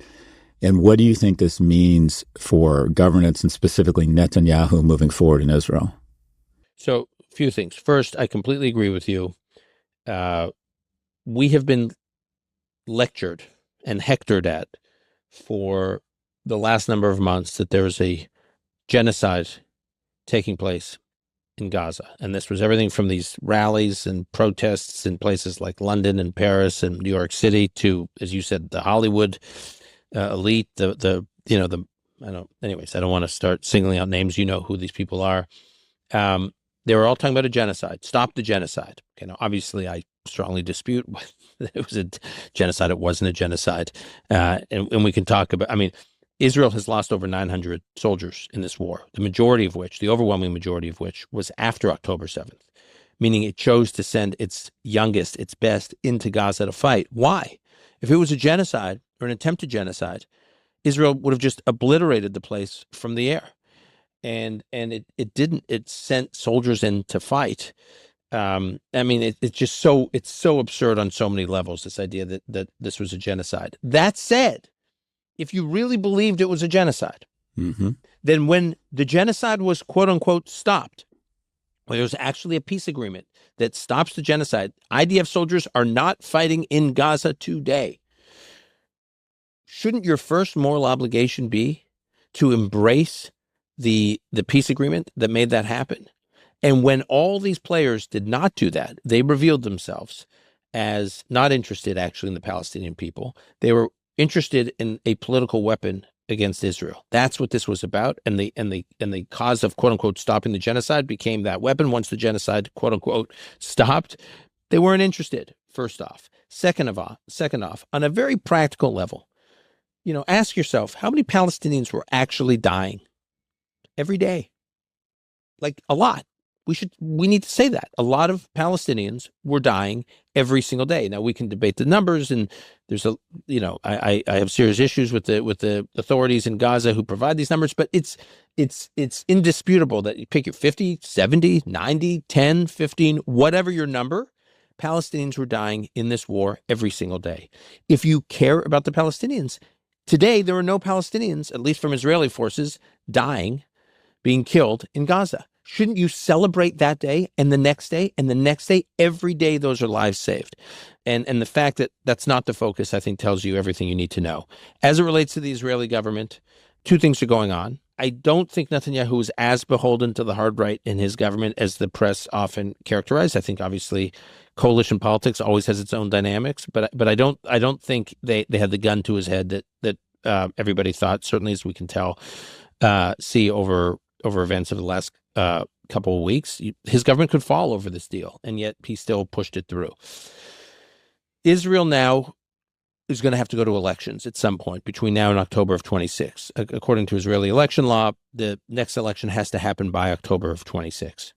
and what do you think this means for governance and specifically Netanyahu moving forward in Israel?
So, a few things. First, I completely agree with you. We have been lectured and hectored at for the last number of months that there is a genocide taking place in Gaza. And this was everything from these rallies and protests in places like London and Paris and New York City to, as you said, the Hollywood elite, anyways, I don't want to start singling out names. You know who these people are. They were all talking about a genocide. Stop the genocide. Okay, now, obviously, I strongly dispute it was a genocide. It wasn't a genocide. And we can talk about, Israel has lost over 900 soldiers in this war, the overwhelming majority of which was after October 7th, meaning it chose to send its youngest, its best into Gaza to fight. Why? If it was a genocide or an attempted genocide, Israel would have just obliterated the place from the air. And it didn't. It sent soldiers in to fight. It's so absurd on so many levels, this idea that this was a genocide. That said, if you really believed it was a genocide, then when the genocide was quote unquote stopped, when there was actually a peace agreement that stops the genocide, IDF soldiers are not fighting in Gaza today. Shouldn't your first moral obligation be to embrace the peace agreement that made that happen And when all these players did not do that, they revealed themselves as not interested actually in the Palestinian people. They were interested in a political weapon against Israel. That's what this was about. And the cause of quote unquote stopping the genocide became that weapon. Once the genocide quote unquote stopped, they weren't interested, first off. Second off, on a very practical level, ask yourself, how many Palestinians were actually dying every day? Like a lot. We need to say that a lot of Palestinians were dying every single day. Now we can debate the numbers, and there's I have serious issues with the authorities in Gaza who provide these numbers, but it's indisputable that you pick your 50, 70, 90, 10, 15, whatever your number, Palestinians were dying in this war every single day. If you care about the Palestinians, today there are no Palestinians, at least from Israeli forces, dying, being killed in Gaza. Shouldn't you celebrate that day and the next day and the next day? Every day those are lives saved. And the fact that that's not the focus, I think, tells you everything you need to know. As it relates to the Israeli government, two things are going on. I don't think Netanyahu is as beholden to the hard right in his government as the press often characterized. I think obviously coalition politics always has its own dynamics, but I don't think they had the gun to his head that everybody thought, certainly as we can tell, see over events of the last couple of weeks. His government could fall over this deal, and yet he still pushed it through. Israel now is going to have to go to elections at some point between now and October of 26. According to Israeli election law, the next election has to happen by October of 26.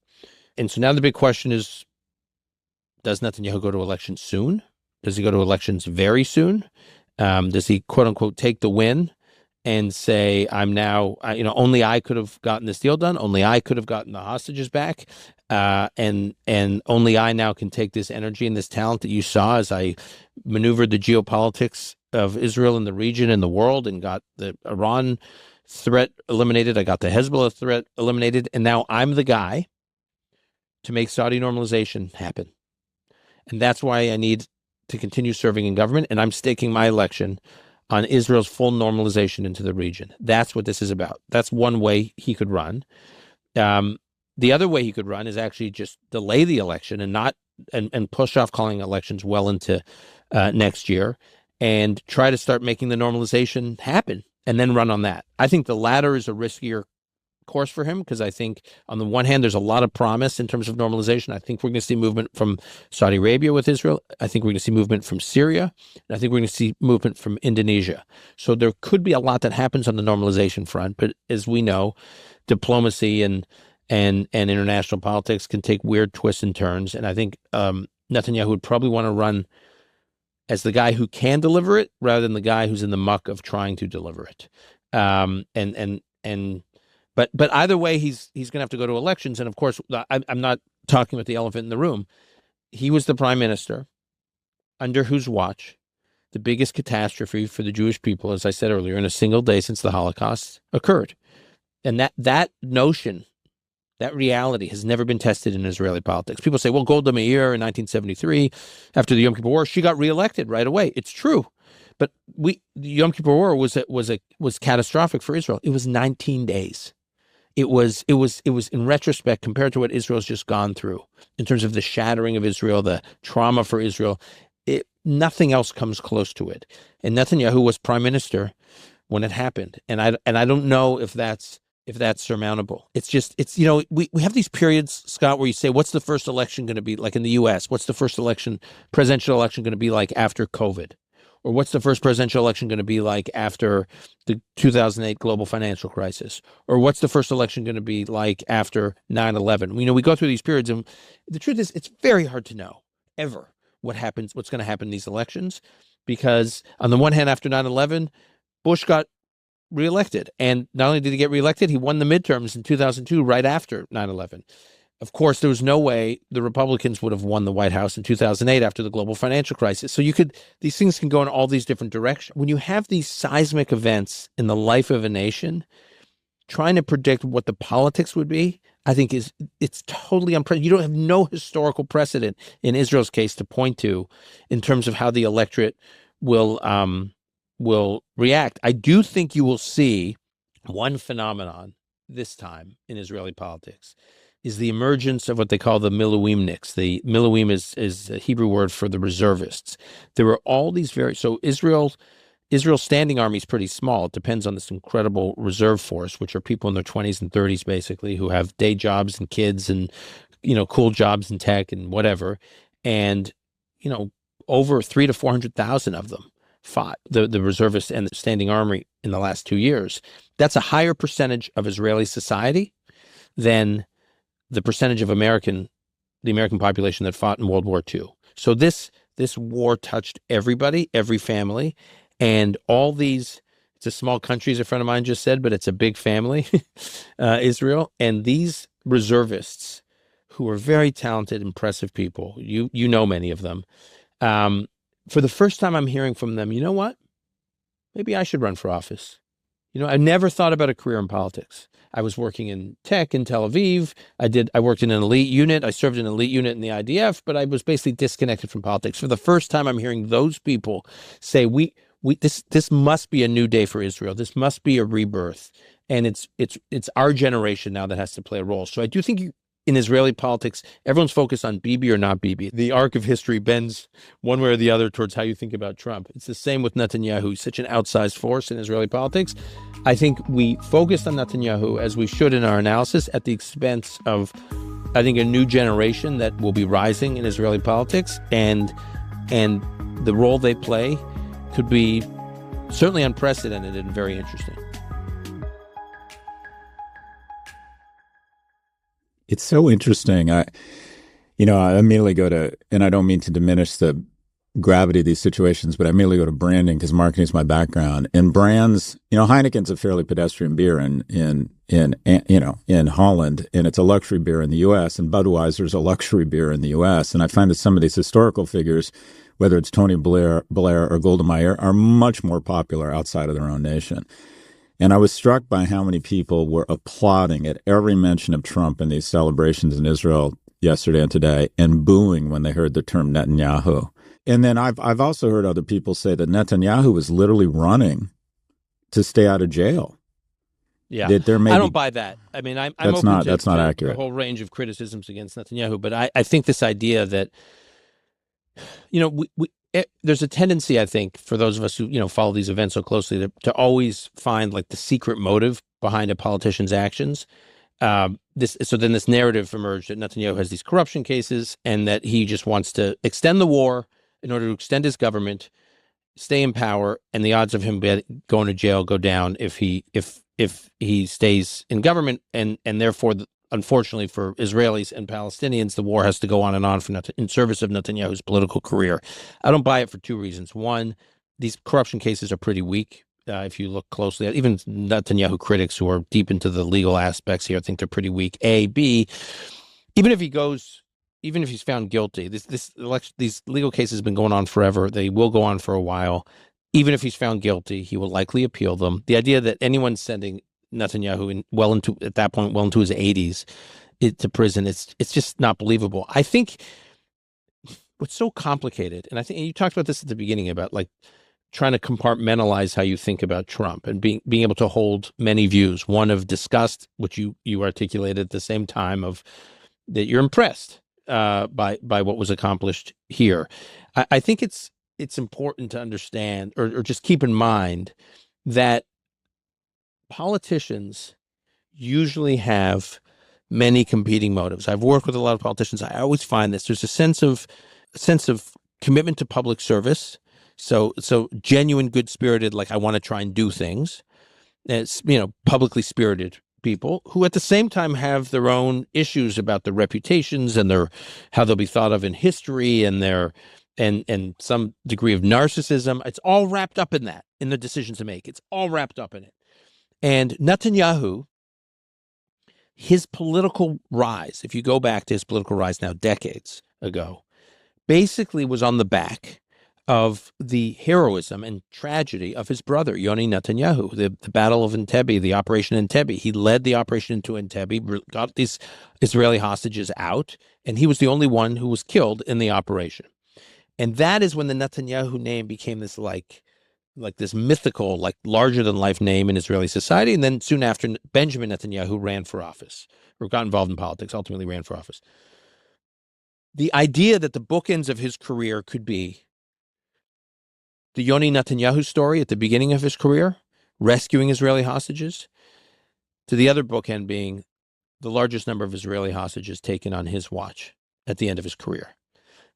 And so now the big question is, does Netanyahu go to elections soon? Does he go to elections very soon? Does he, quote unquote, take the win and say, I'm now, only I could have gotten this deal done. Only I could have gotten the hostages back. And only I now can take this energy and this talent that you saw as I maneuvered the geopolitics of Israel in the region and the world and got the Iran threat eliminated. I got the Hezbollah threat eliminated. And now I'm the guy to make Saudi normalization happen. And that's why I need to continue serving in government. And I'm staking my election on Israel's full normalization into the region. That's what this is about. That's one way he could run. The other way he could run is actually just delay the election and push off calling elections well into next year and try to start making the normalization happen and then run on that. I think the latter is a riskier course for him because I think on the one hand, there's a lot of promise in terms of normalization. I think we're going to see movement from Saudi Arabia with Israel. I think we're going to see movement from Syria. And I think we're going to see movement from Indonesia. So there could be a lot that happens on the normalization front. But as we know, diplomacy and international politics can take weird twists and turns. And I think Netanyahu would probably want to run as the guy who can deliver it rather than the guy who's in the muck of trying to deliver it. But either way, he's going to have to go to elections. And of course, I'm not talking about the elephant in the room. He was the prime minister under whose watch the biggest catastrophe for the Jewish people, as I said earlier, in a single day since the Holocaust occurred. And that notion, that reality has never been tested in Israeli politics. People say, well, Golda Meir in 1973, after the Yom Kippur War, she got reelected right away. It's true. But the Yom Kippur War was catastrophic for Israel. It was 19 days. It was in retrospect, compared to what Israel's just gone through in terms of the shattering of Israel, the trauma for Israel, nothing else comes close to it. And Netanyahu was prime minister when it happened. And I don't know if that's surmountable. We have these periods, Scott, where you say, what's the first election going to be like in the US? What's the first presidential election going to be like after COVID? Or what's the first presidential election going to be like after the 2008 global financial crisis? Or what's the first election going to be like after 9/11? We go through these periods, and the truth is it's very hard to know ever what's going to happen in these elections, because on the one hand, after 9/11, Bush got reelected. And not only did he get reelected, he won the midterms in 2002, right after 9/11. Of course, there was no way the Republicans would have won the White House in 2008 after the global financial crisis. So these things can go in all these different directions. When you have these seismic events in the life of a nation, trying to predict what the politics would be, I think it's totally unprecedented. You don't have no historical precedent in Israel's case to point to in terms of how the electorate will react. I do think you will see one phenomenon this time in Israeli politics. is the emergence of what they call the miluimniks. The miluim is a Hebrew word for the reservists. There were all these so Israel's standing army is pretty small. It depends on this incredible reserve force, which are people in their 20s and 30s, basically, who have day jobs and kids and, cool jobs in tech and whatever. And, over 300,000 to 400,000 of them fought the reservists and the standing army in the last 2 years. That's a higher percentage of Israeli society than the percentage of the American population that fought in World War II. So this war touched everybody, every family. And all these, it's a small country, as a friend of mine just said, but it's a big family, Israel. And these reservists, who are very talented, impressive people, you know many of them. For the first time, I'm hearing from them, you know what? Maybe I should run for office. I never thought about a career in politics. I was working in tech in Tel Aviv. I worked in an elite unit. I served in an elite unit in the IDF, but I was basically disconnected from politics. For the first time, I'm hearing those people say, this must be a new day for Israel. This must be a rebirth. And it's our generation now that has to play a role. So I do think in Israeli politics, everyone's focused on Bibi or not Bibi. The arc of history bends one way or the other towards how you think about Trump. It's the same with Netanyahu. He's such an outsized force in Israeli politics. I think we focused on Netanyahu, as we should in our analysis, at the expense of, I think, a new generation that will be rising in Israeli politics. And the role they play could be certainly unprecedented and very interesting.
It's so interesting. I immediately go to, and I don't mean to diminish the gravity of these situations, but I immediately go to branding because marketing is my background. And brands, Heineken's a fairly pedestrian beer in Holland, and it's a luxury beer in the U.S. And Budweiser's a luxury beer in the U.S. And I find that some of these historical figures, whether it's Tony Blair or Golda Meir, are much more popular outside of their own nation. And I was struck by how many people were applauding at every mention of Trump in these celebrations in Israel yesterday and today, and booing when they heard the term Netanyahu. And then I've also heard other people say that Netanyahu was literally running to stay out of jail.
Yeah, I don't buy that. I mean, I'm open
that's not accurate.
A whole range of criticisms against Netanyahu, but I think this idea that, there's a tendency, I think, for those of us who, follow these events so closely to always find like the secret motive behind a politician's actions. So then this narrative emerged that Netanyahu has these corruption cases and that he just wants to extend the war in order to extend his government, stay in power, and the odds of him going to jail go down if he stays in government, and therefore, unfortunately for Israelis and Palestinians, the war has to go on and on in service of Netanyahu's political career. I don't buy it for two reasons. One, these corruption cases are pretty weak. If you look closely at even Netanyahu critics who are deep into the legal aspects here, I think they're pretty weak. A, B, even if he's found guilty, these legal cases have been going on forever. They will go on for a while. Even if he's found guilty, he will likely appeal them. The idea that anyone's sending Netanyahu at that point well into his 80s to prison, it's just not believable. I think what's so complicated, and I think you talked about this at the beginning about like trying to compartmentalize how you think about Trump and being able to hold many views. One of disgust, which you articulated at the same time, of that you're impressed by what was accomplished here. I think it's important to understand or just keep in mind that politicians usually have many competing motives. I've worked with a lot of politicians. I always find this. There's a sense of commitment to public service. So genuine, good-spirited, like I want to try and do things. It's, publicly spirited people who at the same time have their own issues about their reputations and how they'll be thought of in history and and some degree of narcissism. It's all wrapped up in that, in the decisions to make. It's all wrapped up in it. And Netanyahu, his political rise, if you go back to his political rise now decades ago, basically was on the back of the heroism and tragedy of his brother, Yoni Netanyahu, the Battle of Entebbe, the Operation Entebbe. He led the operation into Entebbe, got these Israeli hostages out, and he was the only one who was killed in the operation. And that is when the Netanyahu name became this like like this mythical, like larger than life name in Israeli society. And then soon after, Benjamin Netanyahu ran for office or got involved in politics, ultimately ran for office. The idea that the bookends of his career could be the Yoni Netanyahu story at the beginning of his career, rescuing Israeli hostages, to the other bookend being the largest number of Israeli hostages taken on his watch at the end of his career.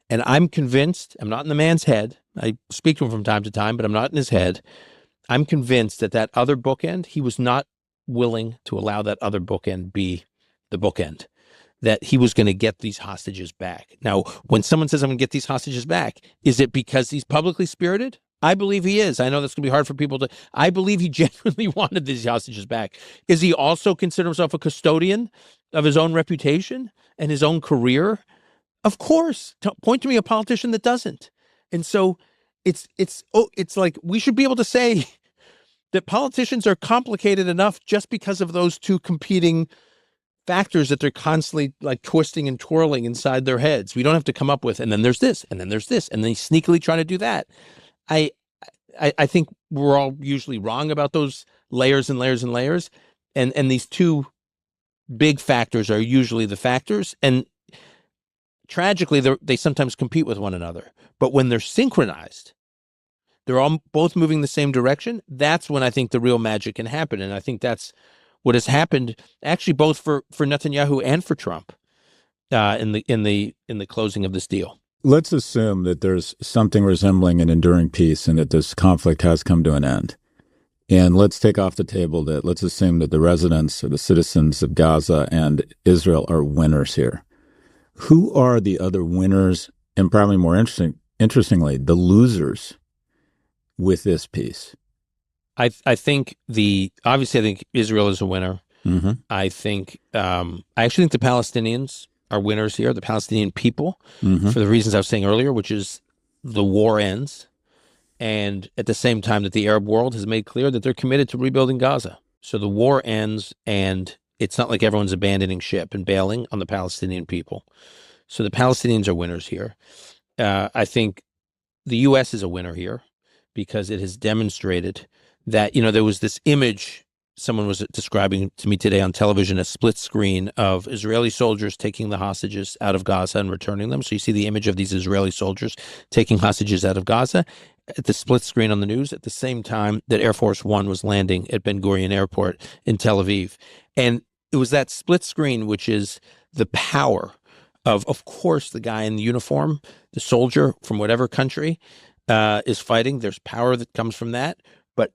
And I'm convinced, I'm not in the man's head. I speak to him from time to time, but I'm not in his head. I'm convinced that that other bookend, he was not willing to allow that other bookend be the bookend, that he was going to get these hostages back. Now, when someone says, I'm going to get these hostages back, is it because he's publicly spirited? I believe he is. I know that's going to be hard for people to, I believe he genuinely wanted these hostages back. Is he also consider himself a custodian of his own reputation and his own career? Of course. Point to me a politician that doesn't. And so it's like we should be able to say that politicians are complicated enough just because of those two competing factors that they're constantly like twisting and twirling inside their heads. We don't have to come up with, and then there's this, and then there's this, and they sneakily try to do that. I think we're all usually wrong about those layers and layers and layers. And these two big factors are usually the factors. And tragically, they sometimes compete with one another. But when they're synchronized, they're all both moving the same direction. That's when I think the real magic can happen. And I think that's what has happened actually both for Netanyahu and for Trump in the closing of this deal.
Let's assume that there's something resembling an enduring peace and that this conflict has come to an end. And let's take off the table that let's assume that the residents or the citizens of Gaza and Israel are winners here. Who are the other winners, and probably more interestingly, the losers with this peace?
I think obviously I think Israel is a winner.
Mm-hmm.
I actually think the Palestinians are winners here, the Palestinian people,
Mm-hmm.
for the reasons I was saying earlier, which is the war ends. And at the same time that the Arab world has made clear that they're committed to rebuilding Gaza. So the war ends, and it's not like everyone's abandoning ship and bailing on the Palestinian people. So the Palestinians are winners here. I think the U.S. is a winner here because it has demonstrated that, there was this image someone was describing to me today on television, a split screen of Israeli soldiers taking the hostages out of Gaza and returning them. So you see the image of these Israeli soldiers taking hostages out of Gaza at the split screen on the news at the same time that Air Force One was landing at Ben Gurion Airport in Tel Aviv. And it was that split screen, which is the power of course, the guy in the uniform, the soldier from whatever country is fighting. There's power that comes from that. But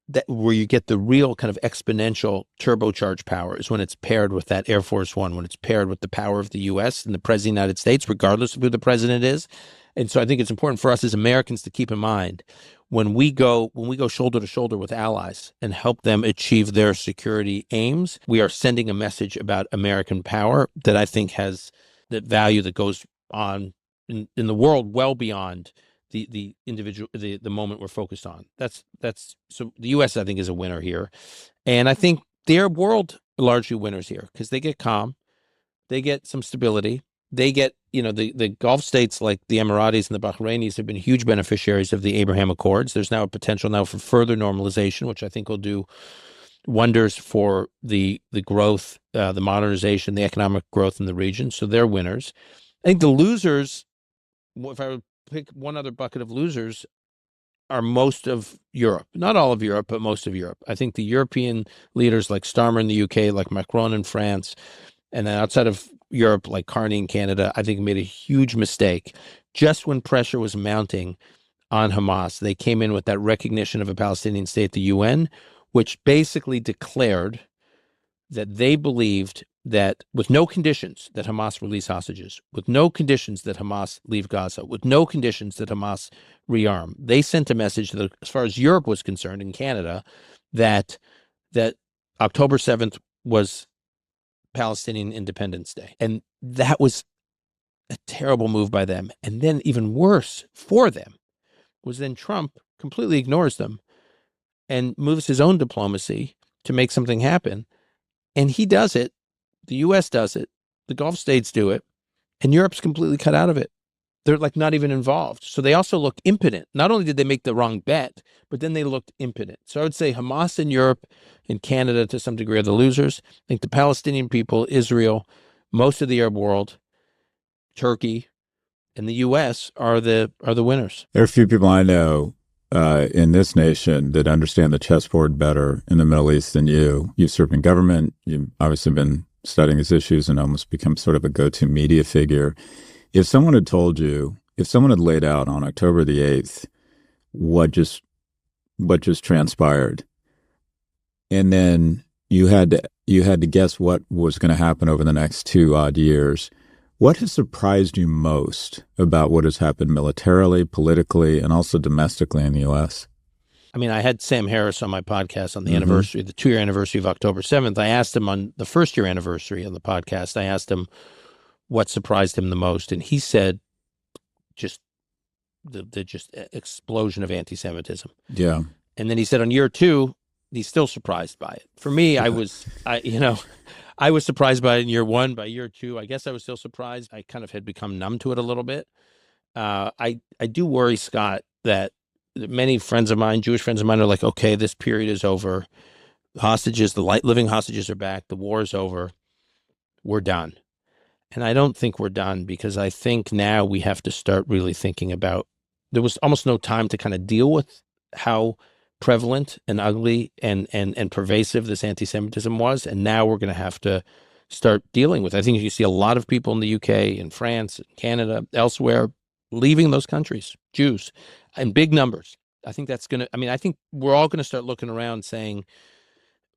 that where you get the real kind of exponential turbocharged power is when it's paired with that Air Force One, when it's paired with the power of the U.S. and the President of the United States, regardless of who the president is. And so I think it's important for us as Americans to keep in mind when we go shoulder to shoulder with allies and help them achieve their security aims, we are sending a message about American power that I think has that value that goes on in the world well beyond the individual, the moment we're focused on. That's so the U.S. I think is a winner here. And I think the Arab world are largely winners here because they get calm, they get some stability, they get, the Gulf states like the Emiratis and the Bahrainis have been huge beneficiaries of the Abraham Accords. There's now a potential now for further normalization, which I think will do wonders for the growth, the modernization, the economic growth in the region. So they're winners. I think the losers, if I would pick one other bucket of losers, are most of Europe. Not all of Europe, but most of Europe. I think the European leaders like Starmer in the UK, like Macron in France, and then outside of Europe, like Carney in Canada, I think made a huge mistake. Just when pressure was mounting on Hamas, they came in with that recognition of a Palestinian state at the UN, which basically declared that they believed that with no conditions that Hamas release hostages, with no conditions that Hamas leave Gaza, with no conditions that Hamas rearm, they sent a message that, as far as Europe was concerned, in Canada, that October 7th was Palestinian Independence Day. And that was a terrible move by them. And then even worse for them was then Trump completely ignores them and moves his own diplomacy to make something happen. And he does it. The U.S. does it. The Gulf states do it. And Europe's completely cut out of it. They're like not even involved. So they also look impotent. Not only did they make the wrong bet, but then they looked impotent. So I would say Hamas in Europe and Canada to some degree are the losers. I think the Palestinian people, Israel, most of the Arab world, Turkey, and the U.S. are the winners.
There are a few people I know in this nation that understand the chessboard better in the Middle East than you. You've served in government. You've obviously been studying these issues and almost become sort of a go-to media figure. If someone had laid out on October the 8th what just transpired, and then you had to guess what was going to happen over the next 2 odd years, what has surprised you most about what has happened militarily, politically, and also domestically in the U.S.?
I mean, I had Sam Harris on my podcast on the anniversary, the 2-year anniversary of October 7th. I asked him on the 1st-year anniversary of the podcast, I asked him what surprised him the most. And he said just the explosion of anti-Semitism.
Yeah.
And then he said on year 2, he's still surprised by it. For me, I was surprised by it in year 1. By year 2, I guess I was still surprised. I kind of had become numb to it a little bit. I do worry, Scott, that many friends of mine, Jewish friends of mine, are like, okay, this period is over. Hostages, the living hostages are back. The war is over. We're done. And I don't think we're done, because I think now we have to start really thinking about, there was almost no time to kind of deal with how prevalent and ugly and pervasive this anti-Semitism was. And now we're going to have to start dealing with it. I think you see a lot of people in the UK, in France, Canada, elsewhere, leaving those countries, Jews, in big numbers. I think that's going to, I think we're all going to start looking around saying,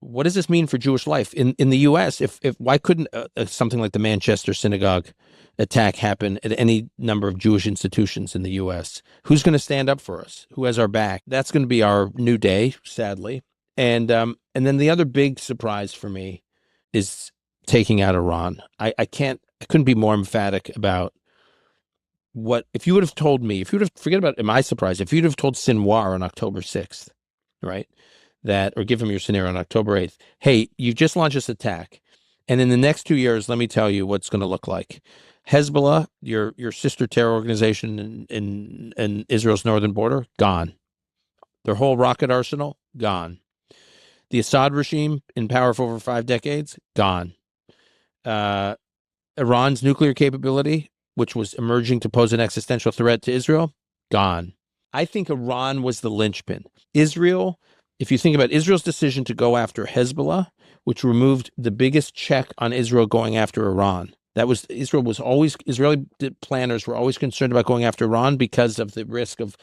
what does this mean for Jewish life in the U.S.? If why couldn't something like the Manchester synagogue attack happen at any number of Jewish institutions in the U.S.? Who's going to stand up for us? Who has our back? That's going to be our new day, sadly. And then the other big surprise for me is taking out Iran. I couldn't be more emphatic about what, if you would have told me, forget about my surprise, if you'd have told Sinwar on October 6th, right? Or give him your scenario on October 8th. Hey, you just launched this attack, and in the next 2 years, let me tell you what's going to look like. Hezbollah, your sister terror organization in Israel's northern border, gone. Their whole rocket arsenal, gone. The Assad regime, in power for over 5 decades, gone. Iran's nuclear capability, which was emerging to pose an existential threat to Israel, gone. I think Iran was the linchpin. Israel, if you think about Israel's decision to go after Hezbollah, which removed the biggest check on Israel going after Iran. Israeli planners were always concerned about going after Iran because of the risk of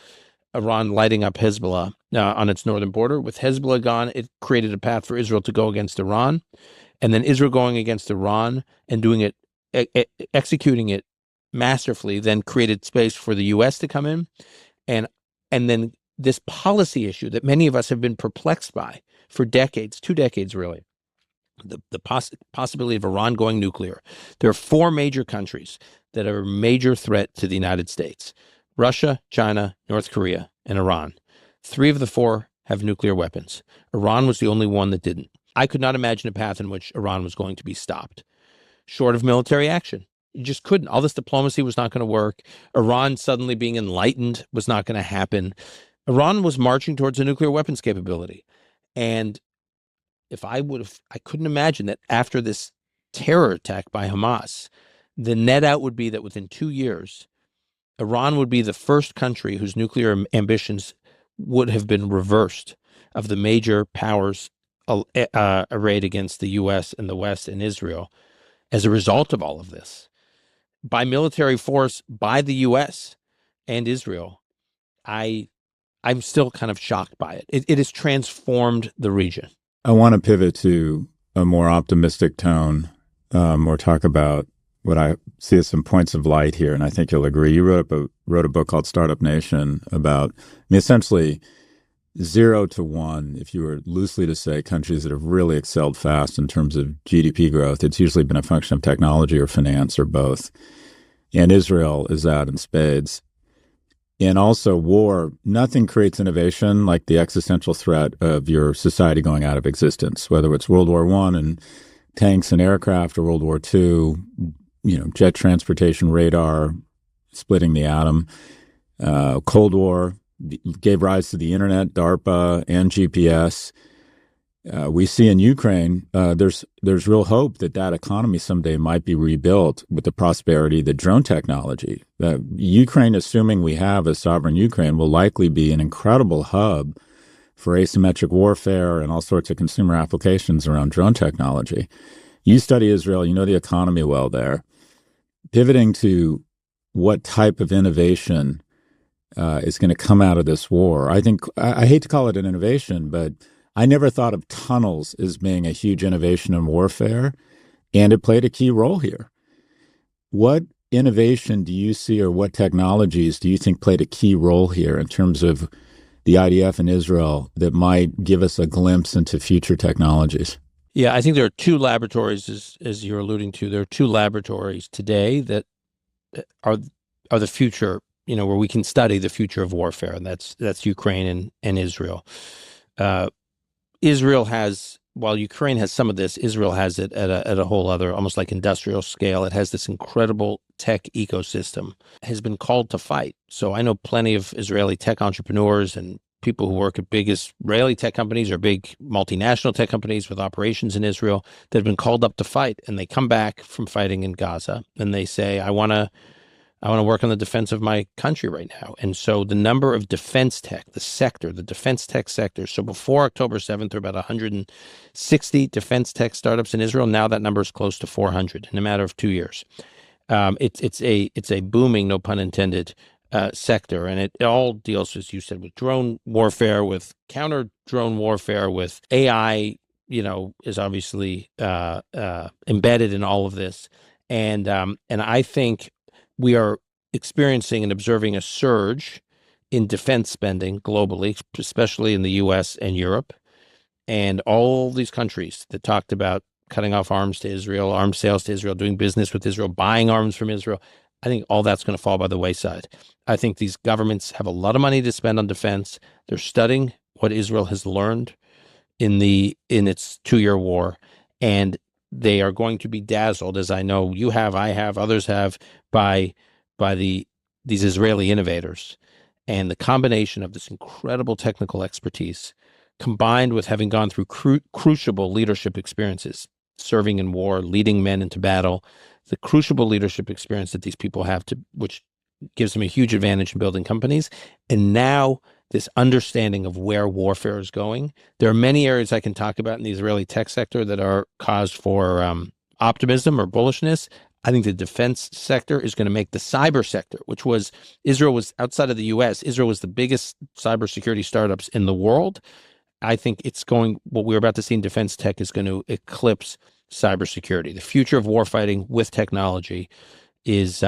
Iran lighting up Hezbollah on its northern border. With Hezbollah gone, it created a path for Israel to go against Iran. And then Israel going against Iran and doing it, executing it masterfully, then created space for the U.S. to come in. And then this policy issue that many of us have been perplexed by for decades, 2 decades really, the possibility of Iran going nuclear. There are 4 major countries that are a major threat to the United States: Russia, China, North Korea, and Iran. 3 of the 4 have nuclear weapons. Iran was the only one that didn't. I could not imagine a path in which Iran was going to be stopped, short of military action. You just couldn't. All this diplomacy was not going to work. Iran suddenly being enlightened was not going to happen. Iran was marching towards a nuclear weapons capability. And I couldn't imagine that after this terror attack by Hamas, the net out would be that within 2 years, Iran would be the first country whose nuclear ambitions would have been reversed of the major powers arrayed against the U.S. and the West and Israel as a result of all of this. By military force, by the U.S. and Israel, I'm still kind of shocked by it. It has transformed the region.
I want to pivot to a more optimistic tone, or talk about what I see as some points of light here, and I think you'll agree. You wrote a book called Startup Nation about, essentially 0 to 1, if you were loosely to say countries that have really excelled fast in terms of GDP growth. It's usually been a function of technology or finance or both. And Israel is that in spades. And also war, nothing creates innovation like the existential threat of your society going out of existence, whether it's World War I and tanks and aircraft, or World War II, jet transportation, radar, splitting the atom. Cold War gave rise to the internet, DARPA, and GPS. We see in Ukraine, there's real hope that economy someday might be rebuilt with the prosperity of the drone technology. Ukraine, assuming we have a sovereign Ukraine, will likely be an incredible hub for asymmetric warfare and all sorts of consumer applications around drone technology. You study Israel, you know the economy well there. Pivoting to what type of innovation is going to come out of this war. I think, I hate to call it an innovation, but I never thought of tunnels as being a huge innovation in warfare, and it played a key role here. What innovation do you see, or what technologies do you think played a key role here in terms of the IDF in Israel that might give us a glimpse into future technologies?
Yeah, I think there are two laboratories, as you're alluding to. There are two laboratories today that are the future, where we can study the future of warfare, and that's Ukraine and Israel. Israel has, while Ukraine has some of this, Israel has it at a whole other, almost like industrial scale. It has this incredible tech ecosystem, has been called to fight. So I know plenty of Israeli tech entrepreneurs and people who work at big Israeli tech companies or big multinational tech companies with operations in Israel that have been called up to fight. And they come back from fighting in Gaza and they say, I want to work on the defense of my country right now. And so the number of defense tech, the defense tech sector. So before October 7th, there were about 160 defense tech startups in Israel. Now that number is close to 400 in a matter of 2 years. It's a booming, no pun intended, sector. And it all deals, as you said, with drone warfare, with counter drone warfare, with AI, is obviously embedded in all of this. And I think we are experiencing and observing a surge in defense spending globally, especially in the U.S. and Europe, and all these countries that talked about cutting off arms to Israel, arms sales to Israel, doing business with Israel, buying arms from Israel. I think all that's going to fall by the wayside. I think these governments have a lot of money to spend on defense. They're studying what Israel has learned in its 2-year war, and they are going to be dazzled, as I know you have, I have, others have, by these Israeli innovators. And the combination of this incredible technical expertise combined with having gone through crucible leadership experiences, serving in war, leading men into battle, the crucible leadership experience that these people have, which gives them a huge advantage in building companies. And now this understanding of where warfare is going. There are many areas I can talk about in the Israeli tech sector that are cause for optimism or bullishness. I think the defense sector is going to make the cyber sector, which was, Israel was outside of the U.S., Israel was the biggest cybersecurity startups in the world. I think what we're about to see in defense tech is going to eclipse cybersecurity. The future of warfighting with technology is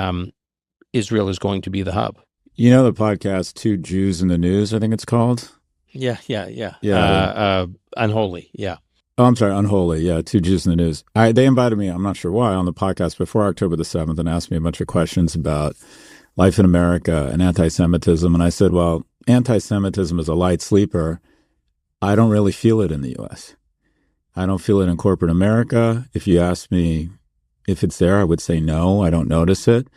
Israel is going to be the hub.
You know the podcast Two Jews in the News, I think it's called?
Yeah. Unholy, yeah.
Oh, I'm sorry, Unholy, yeah, Two Jews in the News. They invited me, I'm not sure why, on the podcast before October the 7th and asked me a bunch of questions about life in America and anti-Semitism. And I said, well, anti-Semitism is a light sleeper. I don't really feel it in the U.S. I don't feel it in corporate America. If you ask me if it's there, I would say no, I don't notice it.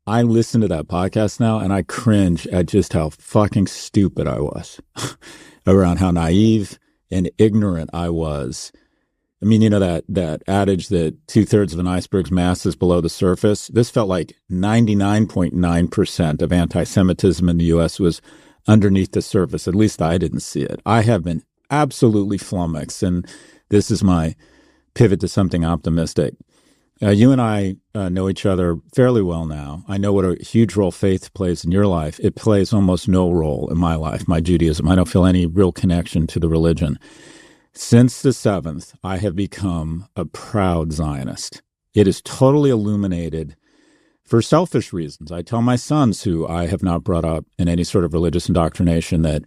I listen to that podcast now and I cringe at just how fucking stupid I was around how naive and ignorant I was. I mean, you know, that adage that 2/3 of an iceberg's mass is below the surface. This felt like 99.9% of anti-Semitism in the U.S. was underneath the surface. At least I didn't see it. I have been absolutely flummoxed, and this is my pivot to something optimistic. You and I know each other fairly well now. I know what a huge role faith plays in your life. It plays almost no role in my life, my Judaism. I don't feel any real connection to the religion. Since the 7th, I have become a proud Zionist. It is totally illuminated for selfish reasons. I tell my sons, who I have not brought up in any sort of religious indoctrination, that,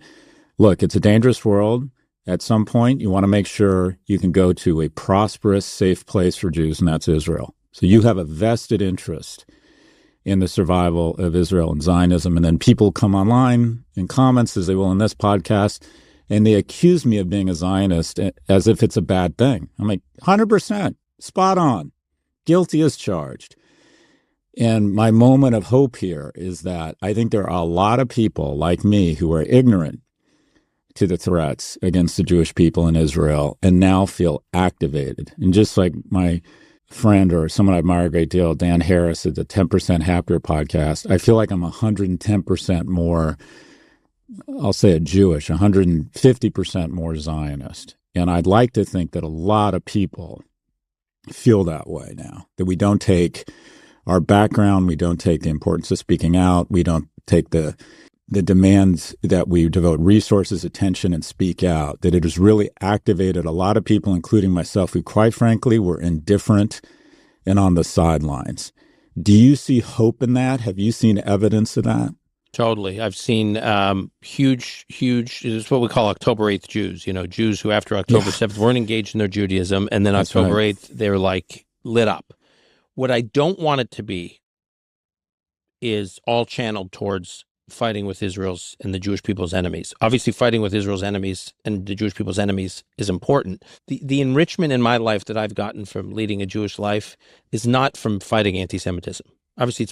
look, it's a dangerous world. At some point, you want to make sure you can go to a prosperous, safe place for Jews, and that's Israel. So you have a vested interest in the survival of Israel and Zionism. And then people come online in comments, as they will in this podcast, and they accuse me of being a Zionist as if it's a bad thing. I'm like, 100%, spot on, guilty as charged. And my moment of hope here is that I think there are a lot of people like me who are ignorant to the threats against the Jewish people in Israel and now feel activated. And just like my friend or someone I admire a great deal, Dan Harris at the 10% Happier podcast, I feel like I'm 110% more, I'll say it Jewish, 150% more Zionist. And I'd like to think that a lot of people feel that way now, that we don't take our background, we don't take the importance of speaking out, we don't take the demands that we devote resources, attention, and speak out, that it has really activated a lot of people, including myself, who quite frankly were indifferent and on the sidelines. Do you see hope in that? Have you seen evidence of that?
Totally. I've seen huge, it's what we call October 8th Jews, Jews who after October 7th weren't engaged in their Judaism, and then October 8th, they were like lit up. What I don't want it to be is all channeled towards fighting with Israel's and the Jewish people's enemies. Obviously, fighting with Israel's enemies and the Jewish people's enemies is important. The enrichment in my life that I've gotten from leading a Jewish life is not from fighting anti-Semitism. Obviously,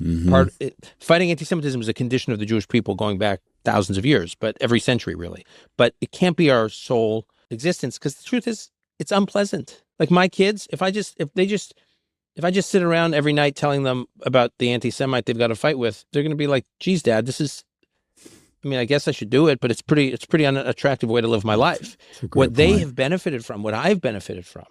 it's fighting anti-Semitism is a condition of the Jewish people going back thousands of years, but every century, really. But it can't be our sole existence, because the truth is, it's unpleasant. Like my kids, if I just sit around every night telling them about the anti-Semite they've got to fight with, they're going to be like, geez, Dad, I guess I should do it, but it's pretty unattractive way to live my life. What they have benefited from, what I've benefited from,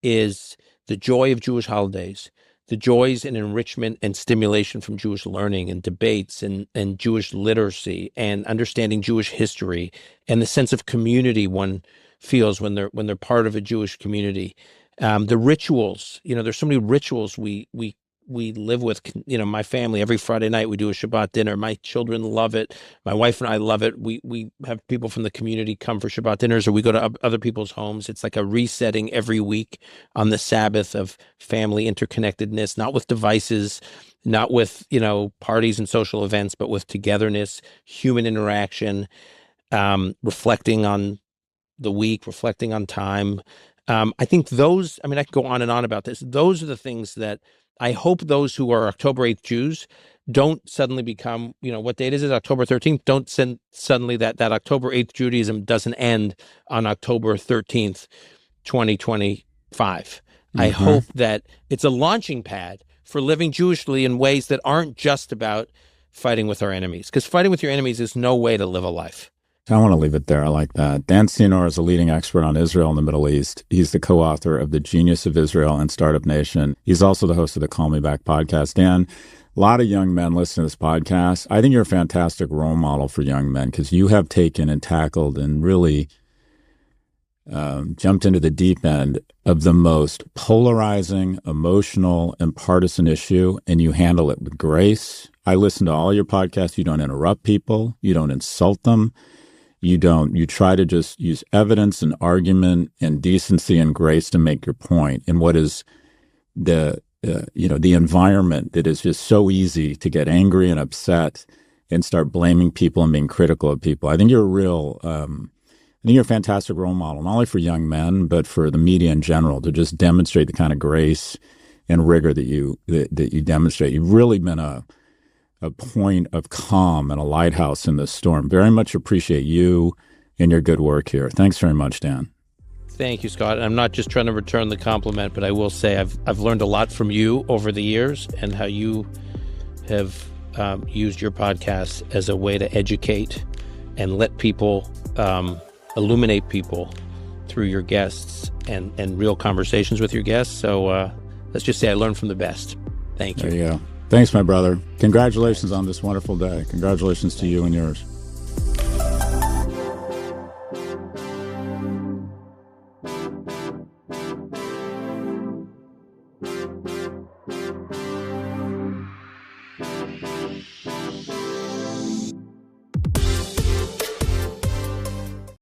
is the joy of Jewish holidays, the joys and enrichment and stimulation from Jewish learning and debates and Jewish literacy and understanding Jewish history and the sense of community one feels when they're part of a Jewish community. The rituals, there's so many rituals we live with, my family. Every Friday night we do a Shabbat dinner. My children love it. My wife and I love it. We have people from the community come for Shabbat dinners, or we go to other people's homes. It's like a resetting every week on the Sabbath of family interconnectedness, not with devices, not with, parties and social events, but with togetherness, human interaction, reflecting on the week, reflecting on time. I think those, I could go on and on about this. Those are the things that I hope those who are October 8th Jews don't suddenly become, what date is it? October 13th. Don't suddenly that October 8th Judaism doesn't end on October 13th, 2025. I hope that it's a launching pad for living Jewishly in ways that aren't just about fighting with our enemies, because fighting with your enemies is no way to live a life.
I want to leave it there. I like that. Dan Senor is a leading expert on Israel and the Middle East. He's the co-author of The Genius of Israel and Startup Nation. He's also the host of the Call Me Back podcast. Dan, a lot of young men listen to this podcast. I think you're a fantastic role model for young men, because you have taken and tackled and really jumped into the deep end of the most polarizing, emotional, and partisan issue, and you handle it with grace. I listen to all your podcasts. You don't interrupt people. You don't insult them. You try to just use evidence and argument and decency and grace to make your point in what is the environment that is just so easy to get angry and upset and start blaming people and being critical of people. I think you're a fantastic role model, not only for young men, but for the media in general, to just demonstrate the kind of grace and rigor that you demonstrate. You've really been a point of calm and a lighthouse in this storm. Very much appreciate you and your good work here. Thanks very much, Dan.
Thank you, Scott. And I'm not just trying to return the compliment, but I will say I've learned a lot from you over the years, and how you have used your podcast as a way to educate and let people, illuminate people through your guests and real conversations with your guests. So let's just say I learned from the best. Thank you.
There you go. Thanks, my brother. Congratulations on this wonderful day. Congratulations to you and yours.